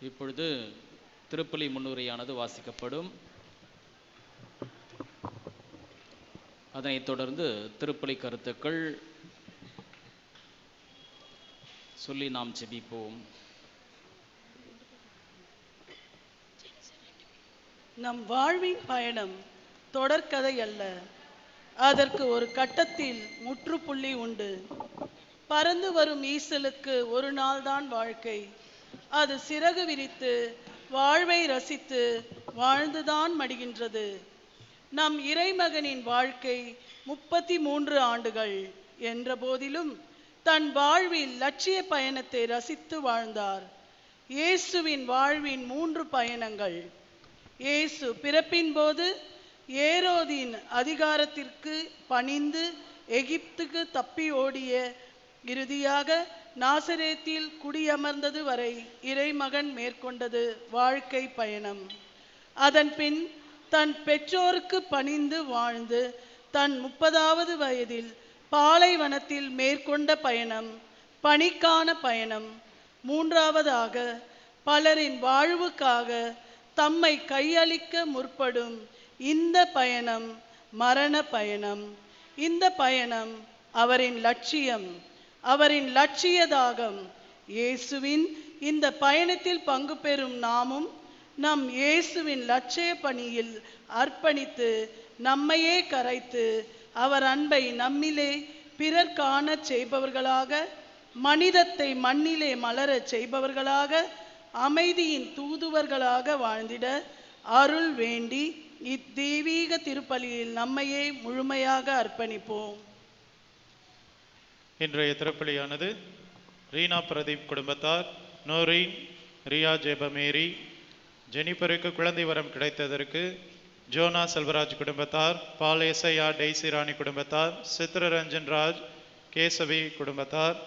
இப்பொழுது திருப்பலி முன்னுரையானது வாசிக்கப்படும். அதனைத் தொடர்ந்து திருப்பலி கருத்துக்கள் சொல்லி நாம் ஜெபிப்போம். நம் வாழ்வின் பயணம் தொடர்கதை அல்ல, அதற்கு ஒரு கட்டத்தில் முற்றுப்புள்ளி உண்டு. பறந்து வரும் ஈசலுக்கு ஒரு நாள்தான் வாழ்க்கை. அது சிறகு விரித்து வாழ்வை ரசித்து வாழ்ந்துதான் மடிகின்றது. நம் இறைமகனின் வாழ்க்கை 33 ஆண்டுகள் என்ற போதிலும் தன் வாழ்வில் லட்சிய பயணத்தை ரசித்து வாழ்ந்தார். இயேசுவின் வாழ்வின் 3 பயணங்கள். இயேசு பிறப்பின் போது ஏரோதின் அதிகாரத்திற்கு பணிந்து எகிப்துக்கு தப்பி ஓடிய, இறுதியாக நாசரேத்தில் குடியமர்ந்தது வரை இறைமகன் மேற்கொண்டது வாழ்க்கை பயணம். அதன் பின் தன் பெற்றோருக்கு பணிந்து வாழ்ந்து தன் 30வது வயதில் பாலைவனத்தில் மேற்கொண்ட பயணம் பணிக்கான பயணம். 3ஆவதாக பலரின் வாழ்வுக்காக தம்மை கையளிக்க முற்படும் இந்த பயணம் மரண பயணம். இந்த பயணம் அவரின் லட்சியம், அவரின் லட்சிய தாகம். இயேசுவின் இந்த பயணத்தில் பங்கு பெறும் நாமும் நம் இயேசுவின் லட்சிய பணியில் அர்ப்பணித்து நம்மையே கரைத்து அவர் அன்பை நம்மிலே பிறர் காண செய்பவர்களாக, மனிதத்தை மண்ணிலே மலரச் செய்பவர்களாக, அமைதியின் தூதுவர்களாக வாழ்ந்திட அருள் வேண்டி இத்தெய்வீக திருப்பலியில் நம்மையே முழுமையாக அர்ப்பணிப்போம். இன்றைய திருப்பலியானது ரீனா பிரதீப் குடும்பத்தார், நோரின், ரியா ஜெபமேரி, ஜெனிபருக்கு குழந்தை வரம் கிடைத்ததற்கு, ஜோனா செல்வராஜ் குடும்பத்தார், பாலேசையா டெய்சி ராணி குடும்பத்தார், சித்ரரஞ்சன் ராஜ் கேசவி குடும்பத்தார்,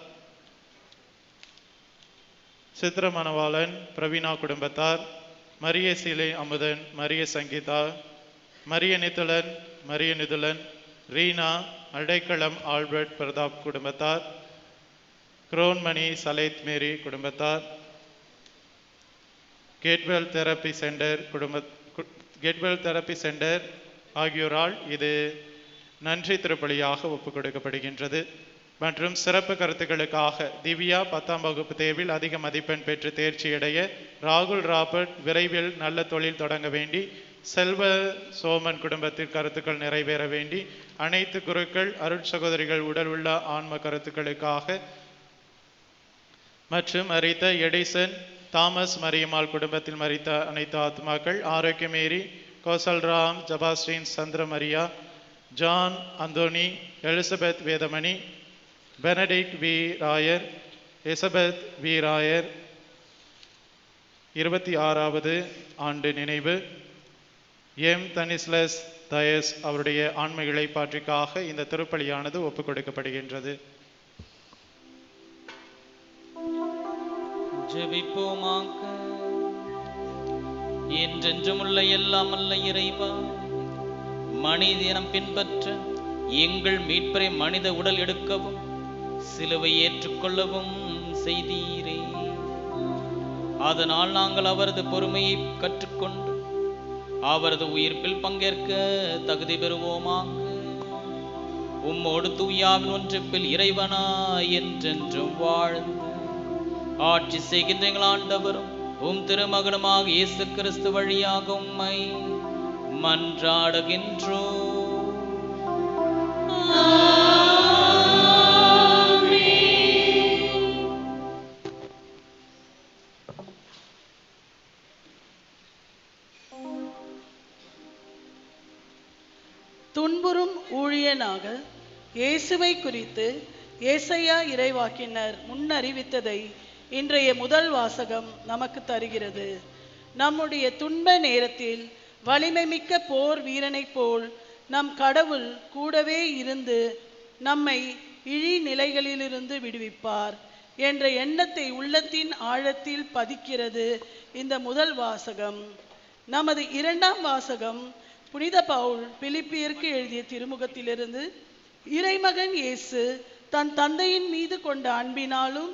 சித்ர மணவாளன் பிரவீனா குடும்பத்தார், மரிய சீலை அமுதன், மரிய சங்கீதா, மரிய நிதுலன், மரிய நிதுலன், ரீனா, அடைக்கலம் ஆல்பர்ட் பிரதாப் குடும்பத்தார், குரோன்மணி சலேத் மேரி குடும்பத்தார், கேட்வெல் தெரப்பி சென்டர் ஆகியோரால் இது நன்றி திருப்பலியாக ஒப்புக் கொடுக்கப்படுகின்றது. மற்றும் சிறப்பு கருத்துக்களுக்காக திவ்யா 10ஆம் வகுப்பு தேர்வில் அதிக மதிப்பெண் பெற்று தேர்ச்சியடைய, ராகுல் ராபர்ட் விரைவில் நல்ல தொழில் தொடங்க வேண்டி, செல்வ சோமன் குடும்பத்தில் கருத்துக்கள் நிறைவேற வேண்டி, அனைத்து குருக்கள் அருட் சகோதரிகள் உடல் உள்ள ஆன்ம கருத்துக்களுக்காக மற்றும் மரித்த எடிசன் தாமஸ் மரியம்மாள் குடும்பத்தில் மரித்த அனைத்து ஆத்மாக்கள், Arokiyamary, Kosalram, Jabasreen, Chandra Maria, John Anthony, Elizabeth Vedamani, Benedict V Rayar, Elizabeth V Rayar 26வது ஆண்டு நினைவு, எம் தனிஸ்லஸ் தயஸ் அவருடைய ஆண்மைகளை பாற்றிக்காக இந்த திருப்பலியானது ஒப்புக் கொடுக்கப்படுகின்றது. ஜெபிப்போமாக. என்றென்றுமுள்ள எல்லாம் அல்ல இறைவா, மனிதனம் பின்பற்ற எங்கள் மீட்பரை மனித உடல் எடுக்கவும் சிலுவை ஏற்றுக்கொள்ளவும் செய்தீரே. அதனால் நாங்கள் அவரது பொறுமையை கற்றுக்கொண்டு அவரது உயிர்ப்பில் பங்கேற்க தகுதி பெறுவோமாக. உம்மோடு தூயாவின் ஒன்றிப்பில் இறைவனா என்றென்றும் வாழ்ந்து ஆட்சி செய்கின்ற எங்கள் ஆண்டவரும் உம் திருமகனுமாக இயேசு கிறிஸ்து வழியாக உம்மை மன்றாடுகின்றோம். துன்புறும் ஊழியனாக இயேசுவை குறித்து ஏசாயா இறைவாக்கினர் முன்னறிவித்ததை இன்றைய முதல் வாசகம் நமக்கு தருகிறது. நம்முடைய துன்ப நேரத்தில் வலிமை மிக்க போர் வீரனைப் போல் நம் கடவுள் கூடவே இருந்து நம்மை இழி நிலைகளிலிருந்து விடுவிப்பார் என்ற எண்ணத்தை உள்ளத்தின் ஆழத்தில் பதிக்கிறது இந்த முதல் வாசகம். நமது 2ஆம் வாசகம் புனித பவுல் பிலிப்பியருக்கு எழுதிய திருமுகத்திலிருந்து இறைமகன் இயேசு தன் தந்தையின் மீது கொண்ட அன்பினாலும்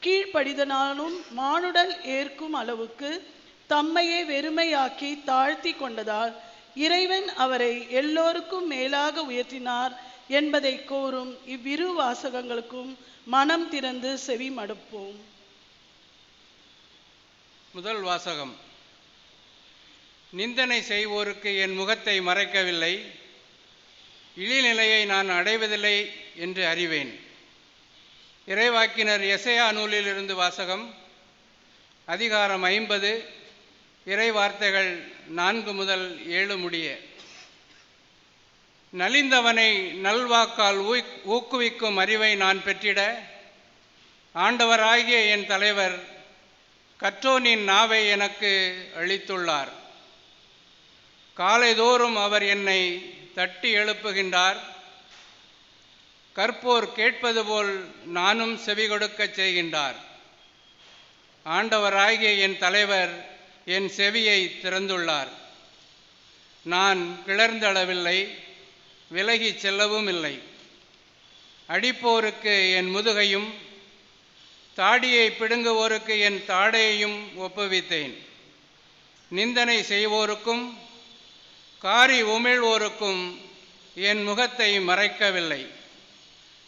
கீழ்ப்படிதனாலும் மானுடல் ஏற்கும் அளவுக்கு தம்மையே வெறுமையாக்கி தாழ்த்தி கொண்டதால் இறைவன் அவரை எல்லோருக்கும் மேலாக உயர்த்தினார் என்பதை கோரும் இவ்விரு வாசகங்களுக்கும் மனம் திறந்து செவி மடுப்போம். முதல் வாசகம். நிந்தனை செய்வோருக்கு என் முகத்தை மறைக்கவில்லை, இழிநிலையை நான் அடைவதில்லை என்று அறிவேன். இறைவாக்கினர் எசையா நூலிலிருந்து வாசகம். அதிகாரம் 50, இறை வார்த்தைகள் 4 முதல் 7 முடிய. நலிந்தவனை நல்வாக்கால் ஊக்குவிக்கும் அறிவை நான் பெற்றிட ஆண்டவராகிய என் தலைவர் கற்றோனின் நாவை எனக்கு அளித்துள்ளார். காலைதோறும் அவர் என்னை தட்டி எழுப்புகின்றார். கற்போர் கேட்பது போல் நானும் செவி கொடுக்கச் செய்கின்றார். ஆண்டவராகிய என் தலைவர் என் செவியை திறந்துள்ளார். நான் கிளர்ந்தளவில்லை, விலகி செல்லவும் இல்லை. அடிப்போருக்கு என் முதுகையும் தாடியை பிடுங்குவோருக்கு என் தாடையையும் ஒப்புவித்தேன். நிந்தனை செய்வோருக்கும் காரி உமிழ்வோருக்கும் என் முகத்தை மறைக்கவில்லை.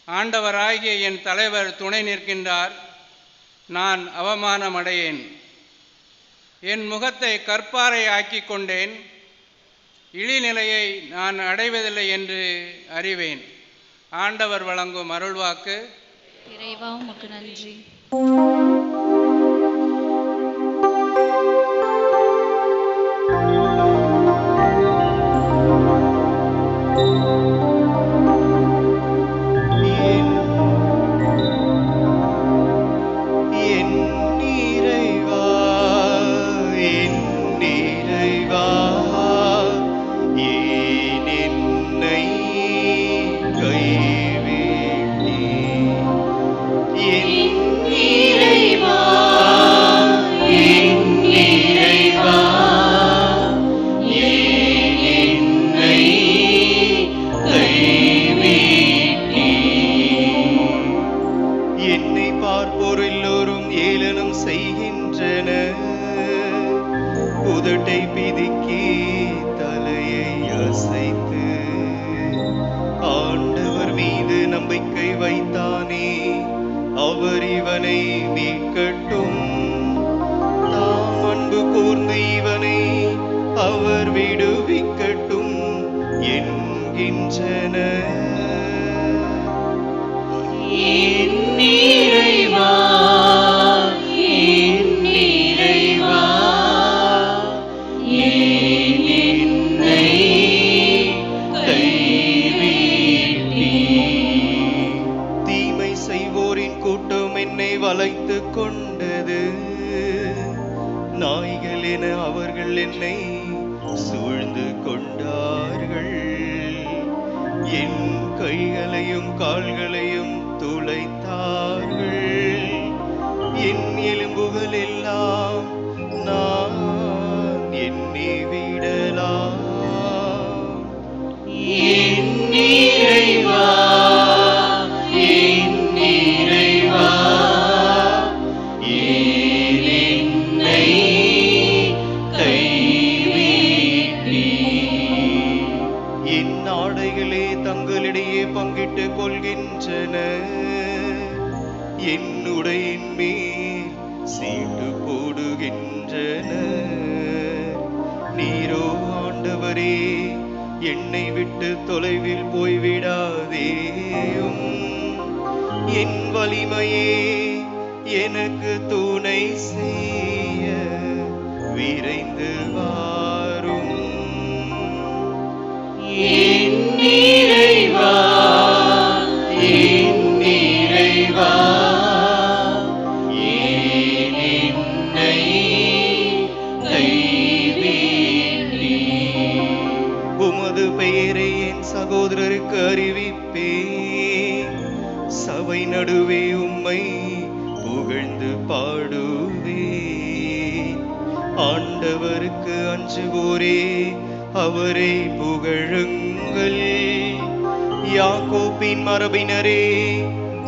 ஆண்டவராகிய என் தலைவர் துணை நிற்கின்றார். நான் அவமானமடையேன். என் முகத்தை கற்பாறை ஆக்கி கொண்டேன். இழிநிலையை நான் அடைவதில்லை என்று அறிவேன். ஆண்டவர் வழங்கும் அருள்வாக்கு. இறைவா உமக்கு நன்றி.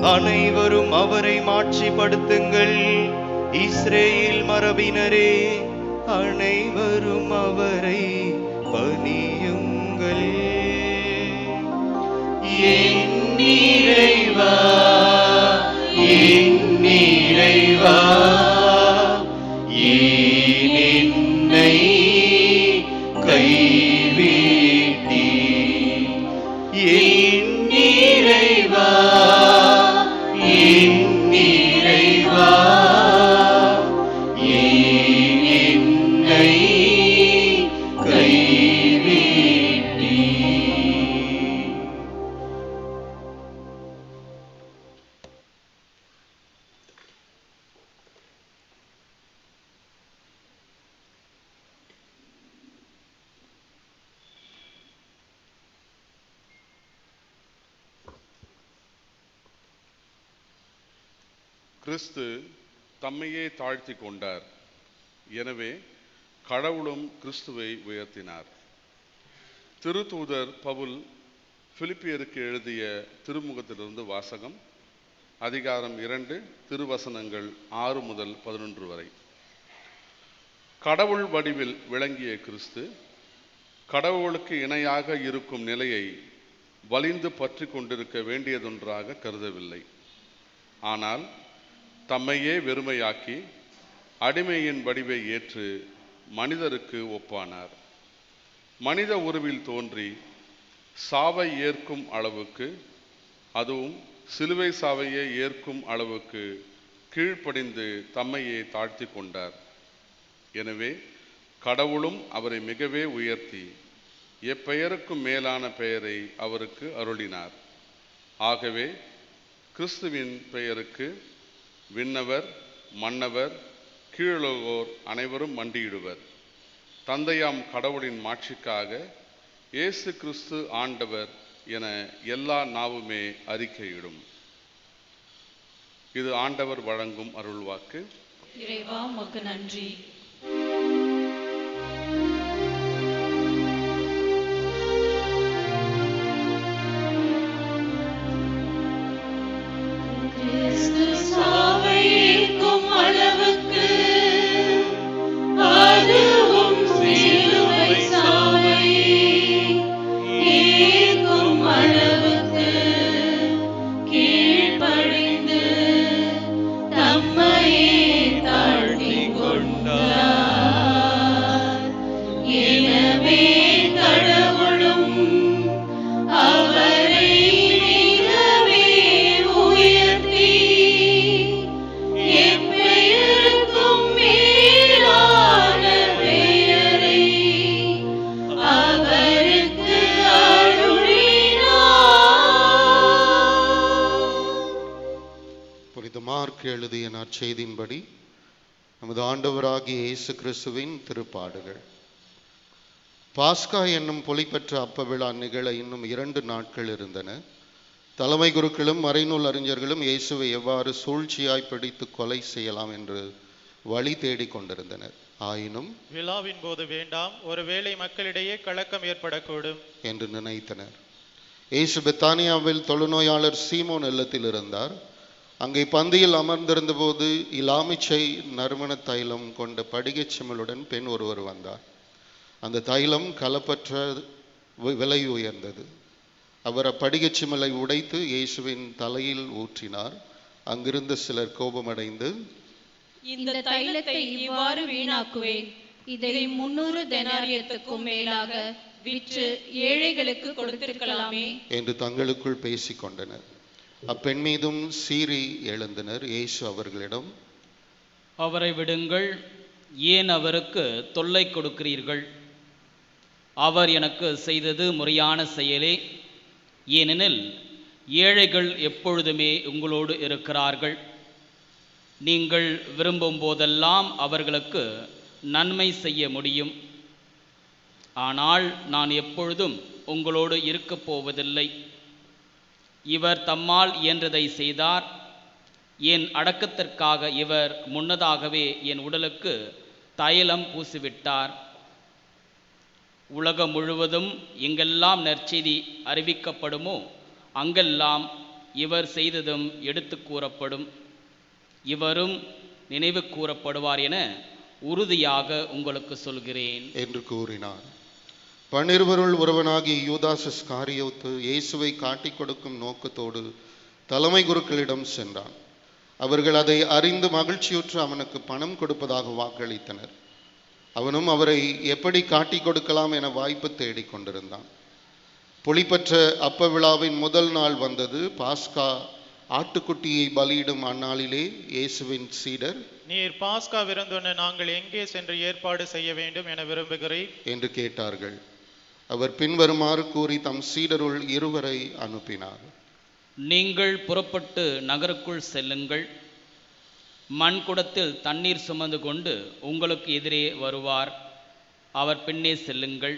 அனைவரும் அவரை மாட்சிப்படுத்துங்கள். இஸ்ரேல் மரபினரே, அனைவரும் அவரை பணியுங்கள். என் இறைவா, என் இறைவா, ஏன் என்னை கைவிட்டீர்? என் இறைவா, என் இறைவா, ஏன் என்னை கைவிட்டீர்? கிறிஸ்து தம்மையே தாழ்த்தி கொண்டார். எனவே கடவுளும் கிறிஸ்துவை உயர்த்தினார். திருத்தூதர் பவுல் பிலிப்பியருக்கு எழுதிய திருமுகத்திலிருந்து வாசகம். அதிகாரம் 2, திருவசனங்கள் 6 முதல் 11 வரை. கடவுள் வடிவில் விளங்கிய கிறிஸ்து கடவுளுக்கு இணையாக இருக்கும் நிலையை வலிந்து பற்றி கொண்டிருக்க வேண்டியதொன்றாக கருதவில்லை. ஆனால் தம்மையே வெறுமையாக்கி அடிமையின் வடிவை ஏற்று மனிதருக்கு ஒப்பானார். மனித உருவில் தோன்றி சாவை ஏற்கும் அளவுக்கு, அதுவும் சிலுவை சாவையை ஏற்கும் அளவுக்கு கீழ்ப்படிந்து தம்மையே தாழ்த்தி கொண்டார். எனவே கடவுளும் அவரை மிகவே உயர்த்தி எப்பெயருக்கும் மேலான பெயரை அவருக்கு அருளினார். ஆகவே கிறிஸ்துவின் பெயருக்கு விண்ணவர், மன்னவர், கீழுலகோர் அனைவரும் மண்டியிடுவர். தந்தையாம் கடவுளின் மாட்சிக்காக இயேசு கிறிஸ்து ஆண்டவர் என எல்லா நாவுமே அறிக்கையிடும். இது ஆண்டவர் வழங்கும் அருள்வாக்கு. இறைவா உமக்கு நன்றி. எழுதிய நற்செய்தியின்படி நமது ஆண்டவராகிய இயேசு கிறிஸ்துவின் திருப்பாடுகள். பாஸ்கா என்னும் பொலிப்பெற்ற அப்ப விழா நிகழ இன்னும் 2 நாட்கள் இருந்தன. தலைமை குருக்களும் மறைநூல் அறிஞர்களும் இயேசுவை எவ்வாறு சூழ்ச்சியாய் பிடித்து கொலை செய்யலாம் என்று வழி தேடிக் கொண்டிருந்தனர். ஆயினும் விழாவின் போது வேண்டாம், ஒருவேளை மக்களிடையே கலக்கம் ஏற்படக்கூடும் என்று நினைத்தனர். இயேசு பெத்தானியாவில் தொழுநோயாளர் சீமோன் இல்லத்தில் இருந்தார். அங்கே பந்தியில் அமர்ந்திருந்த போது இலாமிச்சை நறுமண தைலம் கொண்ட படிகச் சிமிழுடன் பெண் ஒருவர் வந்தார். அந்த தைலம் கலப்பற்ற விலை உயர்ந்தது. அவர் அப்படிகச் சிமிழை உடைத்து இயேசுவின் தலையில் ஊற்றினார். அங்கிருந்த சிலர் கோபமடைந்து, இந்த தைலத்தை இவ்வாறு வீணாக்குவேன், இதை 300 தெனாரியத்துக்கும் மேலாக விற்று ஏழைகளுக்கு கொடுத்திருக்கலாமே என்று தங்களுக்குள் பேசிக் கொண்டனர். அப்பெண் மீதும் சீறி எழுந்தனர். இயேசு அவர்களிடம், அவரை விடுங்கள், ஏன் அவருக்கு தொல்லை கொடுக்கிறீர்கள்? அவர் எனக்கு செய்தது முறையான செயலே. ஏனெனில் ஏழைகள் எப்பொழுதுமே உங்களோடு இருக்கிறார்கள். நீங்கள் விரும்பும் போதெல்லாம் அவர்களுக்கு நன்மை செய்ய முடியும். ஆனால் நான் எப்பொழுதும் உங்களோடு இருக்கப் போவதில்லை. இவர் தம்மால் இயன்றதை செய்தார். என் அடக்கத்திற்காக இவர் முன்னதாகவே என் உடலுக்கு தைலம் பூசிவிட்டார். உலகம் முழுவதும் எங்கெல்லாம் நற்செய்தி அறிவிக்கப்படுமோ அங்கெல்லாம் இவர் செய்ததும் எடுத்து கூறப்படும், இவரும் நினைவு கூறப்படுவார் என உறுதியாக உங்களுக்கு சொல்கிறேன் என்று கூறினார். 12 ஒருவனாகிய யூதாஸ் இஸ்காரியோத்து இயேசுவை காட்டிக் கொடுக்கும் நோக்கத்தோடு தலைமை குருக்களிடம் சென்றான். அவர்கள் அதை அறிந்து மகிழ்ச்சியுற்று அவனுக்கு பணம் கொடுப்பதாக வாக்களித்தனர். அவனும் அவரை எப்படி காட்டிக் கொடுக்கலாம் என வாய்ப்பு தேடிக் கொண்டிருந்தான். புளிப்பற்ற அப்ப விழாவின் முதல் நாள் வந்தது. பாஸ்கா ஆட்டுக்குட்டியை பலியிடும் அந்நாளிலே இயேசுவின் சீடர், நீர் பாஸ்கா விருந்துண்ண நாங்கள் எங்கே சென்று ஏற்பாடு செய்ய வேண்டும் என விரும்புகிறீர் என்று கேட்டார்கள். அவர் பின்வருமாறு கூறி தம் சீடருள் 2 அனுப்பினார். நீங்கள் புறப்பட்டு நகருக்குள் செல்லுங்கள். மண்குடத்தில் தண்ணீர் சுமந்து கொண்டு உங்களுக்கு எதிரே வருவார். அவர் பின்னே செல்லுங்கள்.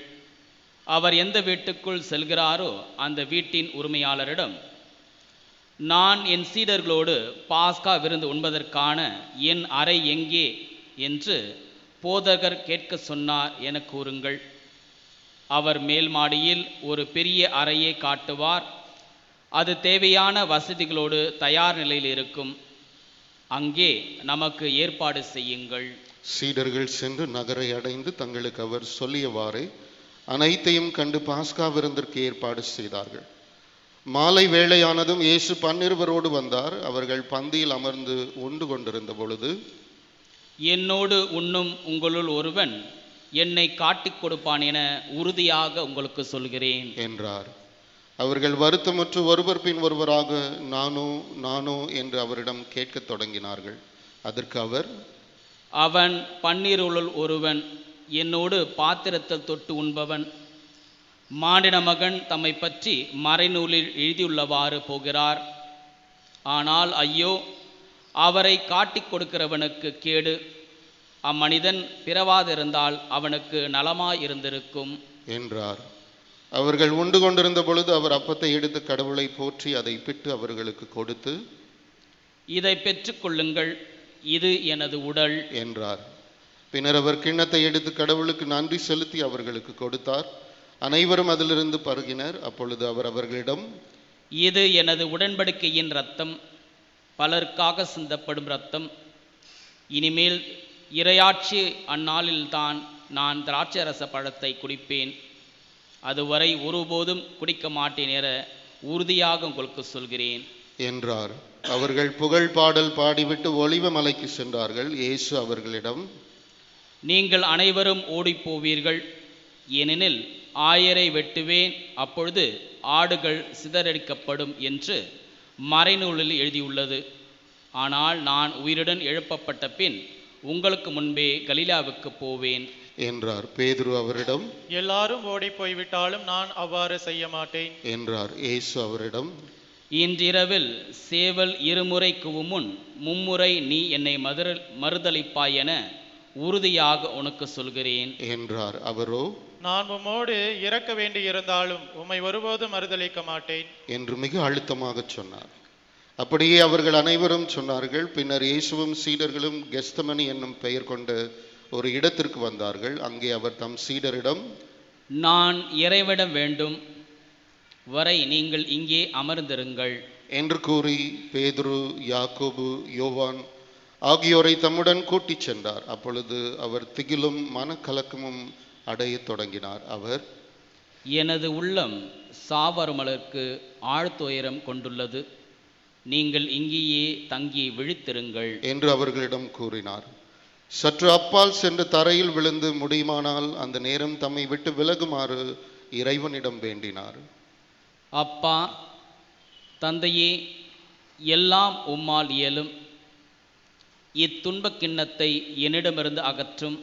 அவர் எந்த வீட்டுக்குள் செல்கிறாரோ அந்த வீட்டின் உரிமையாளரிடம், நான் என் சீடர்களோடு பாஸ்கா விருந்து உண்பதற்கான என் அறை எங்கே என்று போதகர் கேட்க சொன்னார் என கூறுங்கள். அவர் மேல் மாடியில் ஒரு பெரிய அறையை காட்டுவார். அது தேவையான வசதிகளோடு தயார் நிலையில் இருக்கும். அங்கே நமக்கு ஏற்பாடு செய்யுங்கள். சீடர்கள் சென்று நகரை அடைந்து தங்களுக்கு அவர் சொல்லியவாறே அனைத்தையும் கண்டு பாஸ்கா விருந்திற்கு ஏற்பாடு செய்தார்கள். மாலை வேளையானதும் இயேசு 12 வந்தார். அவர்கள் பந்தியில் அமர்ந்து உண்டு கொண்டிருந்த பொழுது, என்னோடு உண்ணும் உங்களுள் ஒருவன் என்னை காட்டிக் கொடுப்பான் என உறுதியாக உங்களுக்கு சொல்கிறேன் என்றார். அவர்கள் வருத்தமுற்று ஒருவர் பின் ஒருவராக, நானோ என்று அவரிடம் கேட்கத் தொடங்கினார்கள். அதற்கு அவர், அவன் 12 ஒருவன், என்னோடு பாத்திரத்தில் தொட்டு உண்பவன். மானிட மகன் தம்மை பற்றி மறைநூலில் எழுதியுள்ளவாறு போகிறார். ஆனால் ஐயோ, அவரை காட்டிக் கொடுக்கிறவனுக்கு கேடு. அம்மனிதன் பிறவாதிருந்தால் அவனுக்கு நலமாயிருந்திருக்கும் என்றார். அவர்கள் உண்டு கொண்டிருந்த பொழுது அவர் அப்பத்தை எடுத்து கடவுளை போற்றி அதை பிட்டு அவர்களுக்கு கொடுத்து, இதை பெற்றுக்கொள்ளுங்கள், இது எனது உடல் என்றார். பின்னர் அவர் கிண்ணத்தை எடுத்து கடவுளுக்கு நன்றி செலுத்தி அவர்களுக்கு கொடுத்தார். அனைவரும் அதிலிருந்து பருகினர். அப்பொழுது அவர் அவர்களிடம், இது எனது உடன்படிக்கையின் இரத்தம், பலருக்காக சிந்தப்படும் இரத்தம். இனிமேல் இறையாட்சி அந்நாளில்தான் நான் திராட்சரச பழத்தை குடிப்பேன். அதுவரை ஒருபோதும் குடிக்க மாட்டேன் என உறுதியாக உங்களுக்கு சொல்கிறேன் என்றார். அவர்கள் புகழ் பாடல் பாடிவிட்டு ஒலிவ மலைக்கு சென்றார்கள். இயேசு அவர்களிடம், நீங்கள் அனைவரும் ஓடிப்போவீர்கள். ஏனெனில் 1000 வெட்டுவேன், அப்பொழுது ஆடுகள் சிதறடிக்கப்படும் என்று மறைநூலில் எழுதியுள்ளது. ஆனால் நான் உயிருடன் எழுப்பப்பட்ட பின் உங்களுக்கு முன்பே கலிலாவுக்கு போவேன் என்றார். பேதுரு அவரிடம், எல்லாரும் ஓடி போய்விட்டாலும் நான் அவ்வாறு செய்ய மாட்டேன் என்றார். இயேசு அவரிடம், இன்றிரவில் சேவல் 2 முறை கூவும் முன் 3 முறை நீ என்னை மறுதலிப்பாய் என உறுதியாக உனக்கு சொல்கிறேன் என்றார். அவரோ, நான் உம்மோடு இறக்க வேண்டியிருந்தாலும் உம்மை ஒருபோதும் மறுதலிக்க மாட்டேன் என்று மிக அழுத்தமாக சொன்னார். அப்படியே அவர்கள் அனைவரும் சொன்னார்கள். பின்னர் இயேசுவும் சீடர்களும் கெஸ்தமனி என்னும் பெயர் கொண்ட ஒரு இடத்திற்கு வந்தார்கள். அங்கே அவர் தம் சீடரிடம், நான் இறைவிடம் வேண்டும் வரை நீங்கள் இங்கே அமர்ந்திருங்கள் என்று கூறி பேதுரு, யாக்கோபு, யோவான் ஆகியோரை தம்முடன் கூட்டிச் சென்றார். அப்பொழுது அவர் திகிலும் மனக்கலக்கமும் அடையத் தொடங்கினார். அவர், எனது உள்ளம் சாவருமலருக்கு ஆழ்துயரம் கொண்டுள்ளது, நீங்கள் இங்கேயே தங்கி விழித்திருங்கள் என்று அவர்களிடம் கூறினார். சற்று அப்பால் சென்று தரையில் விழுந்து முடியுமானால் அந்த நேரம் தம்மை விட்டு விலகுமாறு இறைவனிடம் வேண்டினார். அப்பா, தந்தையே, எல்லாம் உம்மால் இயலும். இத்துன்பக் கிண்ணத்தை என்னிடமிருந்து அகற்றும்.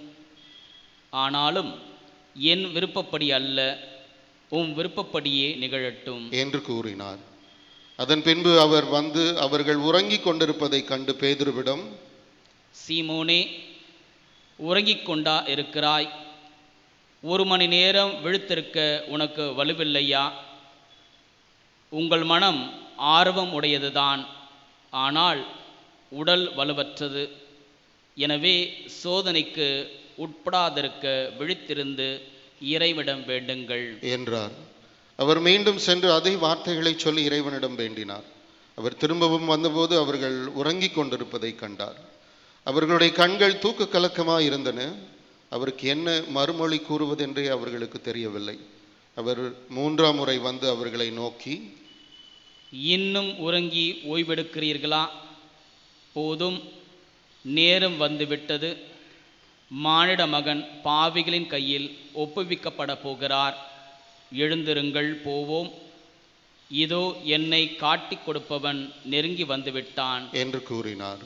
ஆனாலும் என் விருப்பப்படி அல்ல, உம் விருப்பப்படியே நிகழட்டும் என்று கூறினார். அதன் பின்பு அவர் வந்து அவர்கள் உறங்கிக் கொண்டிருப்பதை கண்டு பேதுருவிடம், சீமோனே, உறங்கிக் கொண்டா இருக்கிறாய்? 1 மணி நேரம் விழித்திருக்க உனக்கு வலுவில்லையா? உங்கள் மனம் ஆர்வம் உடையதுதான், ஆனால் உடல் வலுவற்றது. எனவே சோதனைக்கு உட்படாதிருக்க விழித்திருந்து இறைவிடம் வேண்டுங்கள் என்றார். அவர் மீண்டும் சென்று அதே வார்த்தைகளை சொல்லி இறைவனிடம் வேண்டினார். அவர் திரும்பவும் வந்தபோது அவர்கள் உறங்கிக் கொண்டிருப்பதை கண்டார். அவர்களுடைய கண்கள் தூக்க கலக்கமாய் இருந்தன. அவருக்கு என்ன மறுமொழி கூறுவதென்றே அவர்களுக்கு தெரியவில்லை. அவர் 3ஆம் முறை வந்து அவர்களை நோக்கி, இன்னும் உறங்கி ஓய்வெடுக்கிறீர்களா? போதும், நேரம் வந்துவிட்டது. மானிட மகன் பாவிகளின் கையில் ஒப்புவிக்கப்பட போகிறார். எழுந்திருங்கள், போவோம். இதோ என்னை காட்டிக் கொடுப்பவன் நெருங்கி வந்துவிட்டான் என்று கூறினார்.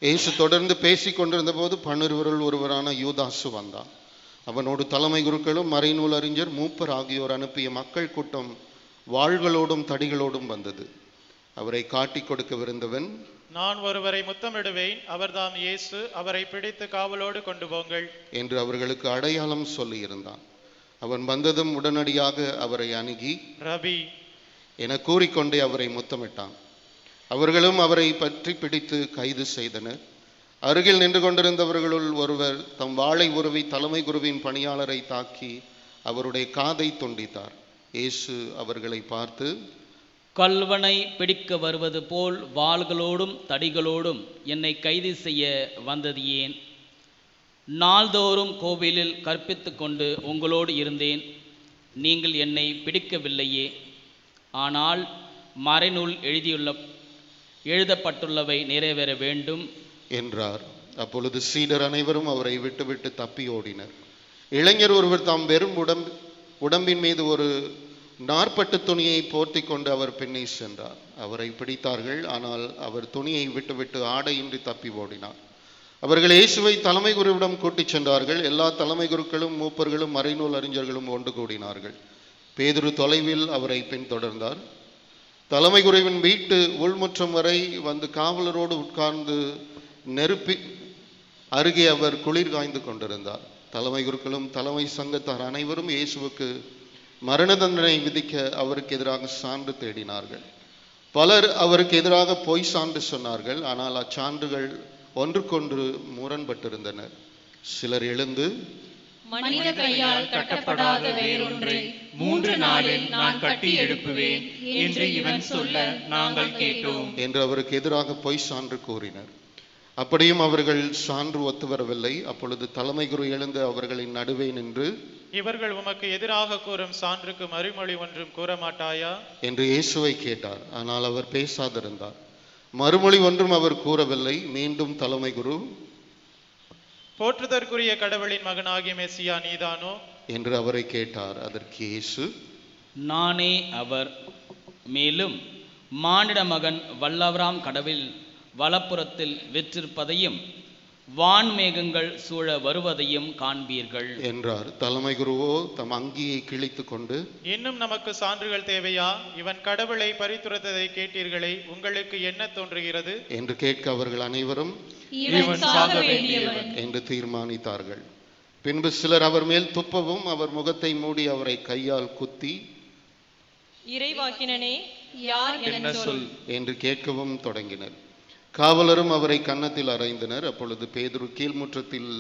இயேசு தொடர்ந்து பேசிக் கொண்டிருந்த போது 12 ஒருவரான யூதாசு வந்தான். அவனோடு தலைமை குருக்களும் மறைநூல் அறிஞர் மூப்பர் ஆகியோர் அனுப்பிய மக்கள் கூட்டம் வாள்களோடும் தடிகளோடும் வந்தது. அவரை காட்டிக் கொடுக்கவிருந்தவன், நான் ஒருவரை முத்தமிடுவேன், அவர்தாம் இயேசு, அவரை பிடித்து காவலோடு கொண்டு போங்கள் என்று அவர்களுக்கு அடையாளம் சொல்லியிருந்தான். அவன் வந்ததும் உடனடியாக அவரை அணுகி, ரபி என கூறிக்கொண்டே அவரை முத்தமிட்டான். அவர்களும் அவரை பற்றி பிடித்து கைது செய்தனர். அருகில் நின்று கொண்டிருந்தவர்களுள் ஒருவர் தம் வாளை உருவி தலைமை குருவின் பணியாளரை தாக்கி அவருடைய காதை துண்டித்தார். இயேசு அவர்களை பார்த்து, கல்வனை பிடிக்க வருவது போல் வாள்களோடும் தடிகளோடும் என்னை கைது செய்ய வந்தது ஏன்? நாள்தோறும் கோவிலில் கற்பித்து கொண்டு உங்களோடு இருந்தேன். நீங்கள் என்னை பிடிக்கவில்லையே. ஆனால் மறைநூல் எழுதப்பட்டுள்ளவை நிறைவேற வேண்டும் என்றார். அப்பொழுது சீடர் அனைவரும் அவரை விட்டுவிட்டு தப்பி ஓடினர். இளைஞர் ஒருவர் தாம் வெறும் உடம்பின் மீது ஒரு நாற்பட்டு துணியை போர்த்தி கொண்டு அவர் பின்னே சென்றார். அவரை பிடித்தார்கள். ஆனால் அவர் துணியை விட்டுவிட்டு ஆடையின்றி தப்பி ஓடினார். அவர்கள் இயேசுவை தலைமை குருவிடம் கூட்டிச் சென்றார்கள். எல்லா தலைமை குருக்களும் மூப்பர்களும் மறைநூல் அறிஞர்களும் ஒன்று கூடினார்கள். பேதுரு தொலைவில் அவரை பின்தொடர்ந்தார். தலைமை குருவின் வீட்டு உள்முற்றம் வரை வந்து காவலரோடு உட்கார்ந்து நெருப்பி அருகே அவர் குளிர் காய்ந்து கொண்டிருந்தார். தலைமை குருக்களும் தலைமை சங்கத்தார் அனைவரும் இயேசுவுக்கு மரண தண்டனை விதிக்க அவருக்கு எதிராக சான்று தேடினார்கள். பலர் அவருக்கு எதிராக பொய் சான்று சொன்னார்கள். ஆனால் அச்சான்றுகள் ஒன்றுக்கொன்று முரண்பட்டிருந்தன. சிலர் எழுந்து, மனித கையால் கட்டப்படாத வேறொன்றை 3 நாளில் நான் கட்டி எழுப்புவேன் என்று இவன் சொல்ல நாங்கள் கேட்டோம் என்று அவருக்கு எதிராக பொய் சான்று கூறினர். அப்படியும் அவர்கள் சான்று ஒத்து வரவில்லை. அப்பொழுது தலைமை குரு எழுந்து அவர்களின் நடுவே நின்று, இவர்கள் உமக்கு எதிராக கூறும் சான்றுக்கு மறுமொழி ஒன்றும் கூற மாட்டாயா என்று இயேசுவை கேட்டார். ஆனால் அவர் பேசாதிருந்தார். மறுமொழி ஒன்றும் அவர் கூறவில்லை. மீண்டும் தலைமை குரு, போற்றுதற்குரிய கடவுளின் மகனாகிய மெசியா நீதானோ என்று அவரை கேட்டார். அதற்கு இயேசு, நானே அவர். மேலும் மானிட மகன் வல்லவராம் கடவுள் வலப்புறத்தில் வெற்றிருப்பதையும் வான்மேகங்கள் சூழ வருவதையும் காண்பீர்கள் என்றார். தலைமை குருவோ தம் அங்கியை கிழித்து கொண்டு, இன்னும் நமக்கு சான்றுகள் தேவையா? இவன் கடவுளை பரித்துரைத்ததை கேட்டீர்களே, உங்களுக்கு என்ன தோன்றுகிறது என்று கேட்க அவர்கள் அனைவரும் இவன் சாக வேண்டியவன் என்று தீர்மானித்தார்கள். பின்பு சிலர் அவர் மேல் துப்பவும் அவர் முகத்தை மூடி அவரை கையால் குத்தி, இறைவாக்கினனே யார் என சொல் என்று கேட்கவும் தொடங்கினர். காவலரும் அவரை கன்னத்தில் அறைந்தனர். அப்பொழுது பேதுரு கீழ்முற்றத்தில்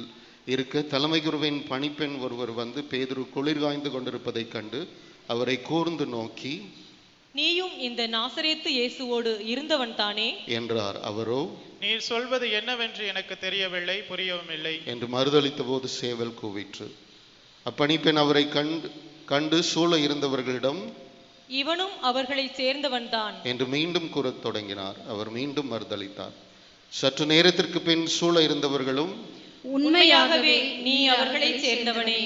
இருக்க தலைமை குருவின் பணிப்பெண் ஒருவர் வந்து பேதுரு குளிர் காய்ந்து கொண்டிருப்பதைக் கண்டு அவரை கூர்ந்து நோக்கி, நீயும் இந்த நாசரேத்து இயேசுவோடு இருந்தவன் தானே என்றார். அவரோ, நீர் சொல்வது என்னவென்று எனக்கு தெரியவில்லை, புரியவும் இல்லை என்று மறுதளித்த போது சேவல் கூவிற்று. அப்பணிப்பெண் அவரை கண்டு சூழ இருந்தவர்களிடம், இவனும் அவர்களை சேர்ந்தவன் தான் என்று மீண்டும் கூறத் தொடங்கினார். அவர் மீண்டும் மறுதளித்தார். சற்று நேரத்திற்கு பின் சூழ இருந்தவர்களும், உண்மையாகவே நீ அவர்களை சேர்ந்தவனே,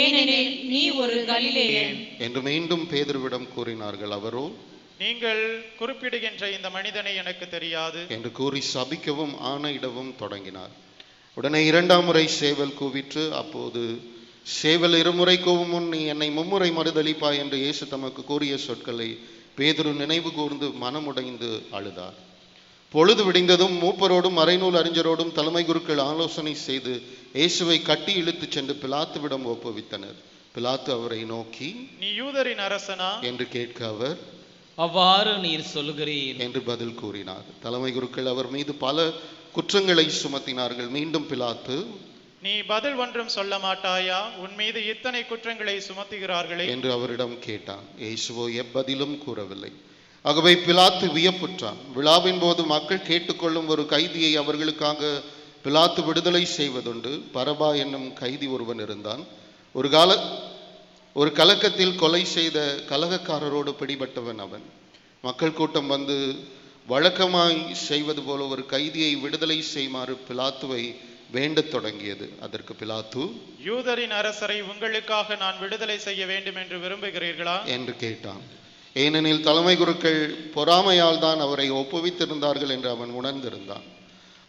ஏனெனில் நீ ஒரு கலிலேயன் என்று மீண்டும் பேதுருவிடம் கூறினார்கள். அவரோ, நீங்கள் குறிப்பிடுகின்ற இந்த மனிதனை எனக்கு தெரியாது என்று கூறி சபிக்கவும் ஆணையிடவும் தொடங்கினார். உடனே 2ஆம் முறை சேவல் கூவிற்று. அப்போது சேவல் 2 முறை கூவும் முன் நீ என்னை 3 முறை மறுதளிப்பாய் என்று இயேசு தமக்கு கூறிய சொற்களை பேதுரு நினைவு கூர்ந்து மனமுடைந்து அழுதார். பொழுது விடிந்ததும் மூப்பரோடும் மறைநூல் அறிஞரோடும் தலைமை குருக்கள் ஆலோசனை செய்து இயேசுவை கட்டி இழுத்துச் சென்று பிலாத்துவிடம் ஒப்புவித்தனர். பிலாத்து அவரை நோக்கி, நீ யூதரின் அரசனா என்று கேட்க அவர், அவ்வாறு நீர் சொல்கிறீர் என்று பதில் கூறினார். தலைமை குருக்கள் அவர் மீது பல குற்றங்களை சுமத்தினார்கள். மீண்டும் பிலாத்து, நீ பதில் ஒன்றும் சொல்ல மாட்டாயா? உன் மீது இத்தனை குற்றங்களை சுமத்துகிறார்களே என்று அவரிடம் கேட்டான். இயேசுவோ எவ்வதிலும் கூறவில்லை. ஆகவே பிலாத்து வியப்புற்றான். விழாவின் போது மக்கள் கேட்டுக்கொள்ளும் ஒரு கைதியை அவர்களுக்காக பிலாத்து விடுதலை செய்வதுண்டு. பரபா என்னும் கைதி ஒருவன் இருந்தான். ஒரு கலக்கத்தில் கொலை செய்த கலகக்காரரோடு பிடிபட்டவன் அவன். மக்கள் கூட்டம் வந்து வழக்கமாய் செய்வது போல ஒரு கைதியை விடுதலை செய்யுமாறு பிலாத்துவை வேண்டத் தொடங்கியது. அதற்கு பிலாத்து, யூதரின் அரசரை உங்களுக்காக நான் விடுதலை செய்ய வேண்டும் என்று விரும்புகிறீர்களா என்று கேட்டான். ஏனெனில் தலைமை குருக்கள் பொறாமையால் தான் அவரை ஒப்புவித்திருந்தார்கள் என்று அவன் உணர்ந்திருந்தான்.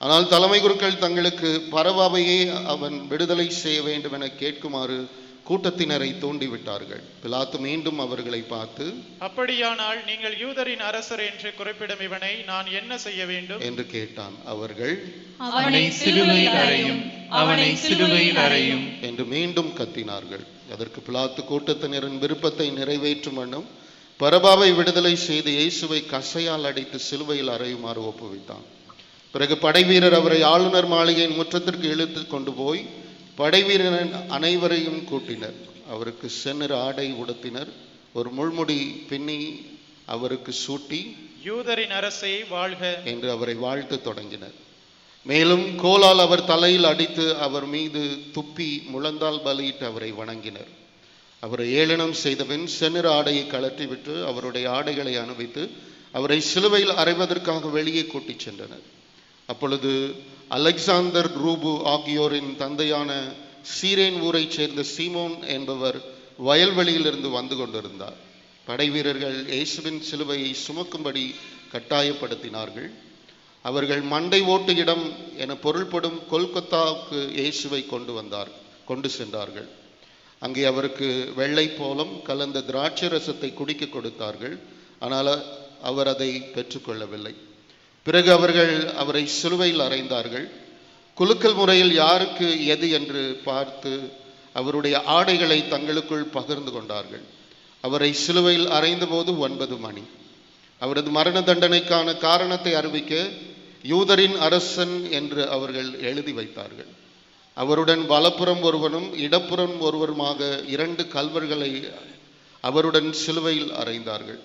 ஆனால் தலைமை குருக்கள் தங்களுக்கு பரபாவையே அவன் விடுதலை செய்ய வேண்டும் என கேட்குமாறு கூட்டத்தினரை தூண்டிவிட்டார்கள். பிலாத்து மீண்டும் அவர்களை பார்த்து, அப்படியானால் நீங்கள் யூதரின் அரசர் என்று குறிப்பிடும் இவனை நான் என்ன செய்ய வேண்டும் என்று கேட்டான். அவர்கள், அவனை சிலுவையில் அறையும், அவனை சிலுவையில் அறையும் என்று மீண்டும் கத்தினார்கள். அதற்கு பிலாத்து கூட்டத்தினரின் விருப்பத்தை நிறைவேற்றும் வண்ணம் பரபாவை விடுதலை செய்து இயேசுவை கசையால் அடித்து சிலுவையில் அறையுமாறு ஒப்புவித்தான். பிறகு படைவீரர் அவரை ஆளுநர் மாளிகையின் முற்றத்திற்கு இழுத்து கொண்டு போய் படைவீரன் அனைவரையும் கூட்டினர். அவருக்கு செந்நிற ஆடை உடுத்தினர். ஒரு முள்முடி பின்னி அவருக்கு சூட்டி, யூதரின் அரசை வாழ்க என்று அவரை வாழ்த்து தொடங்கினர். மேலும் கோலால் அவர் தலையில் அடித்து அவர் மீது துப்பி முழந்தால் பலியிட்டு அவரை வணங்கினர். அவரை ஏளனம் செய்தபின் செந்நிற ஆடையை கழற்றிவிட்டு அவருடைய ஆடைகளை அணிவித்து அவரை சிலுவையில் அறைவதற்காக வெளியே கூட்டிச் சென்றனர். அப்பொழுது அலெக்சாந்தர் ரூபு ஆகியோரின் தந்தையான சீரேன் ஊரைச் சேர்ந்த சீமோன் என்பவர் வயல்வெளியிலிருந்து வந்து கொண்டிருந்தார். படைவீரர்கள் இயேசுவின் சிலுவையை சுமக்கும்படி கட்டாயப்படுத்தினார்கள். அவர்கள் மண்டை ஓட்டு இடம் என பொருள்படும் கொல்கத்தாவுக்கு இயேசுவை கொண்டு சென்றார்கள். அங்கே அவருக்கு வெள்ளை போலம் கலந்த திராட்சை ரசத்தை குடிக்க கொடுத்தார்கள். ஆனால் அவர் அதை பெற்றுக்கொள்ளவில்லை. பிறகு அவர்கள் அவரை சிலுவையில் அறைந்தார்கள். குலுக்கல் முறையில் யாருக்கு எது என்று பார்த்து அவருடைய ஆடைகளை தங்களுக்குள் பகிர்ந்து கொண்டார்கள். அவரை சிலுவையில் அறைந்த போது 9 மணி. அவரது மரண தண்டனைக்கான காரணத்தை அறிவிக்க யூதரின் அரசன் என்று அவர்கள் எழுதி வைத்தார்கள். அவருடன் வலப்புறம் ஒருவனும் இடப்புறம் ஒருவருமாக 2 கல்வர்களை அவருடன் சிலுவையில் அறைந்தார்கள்.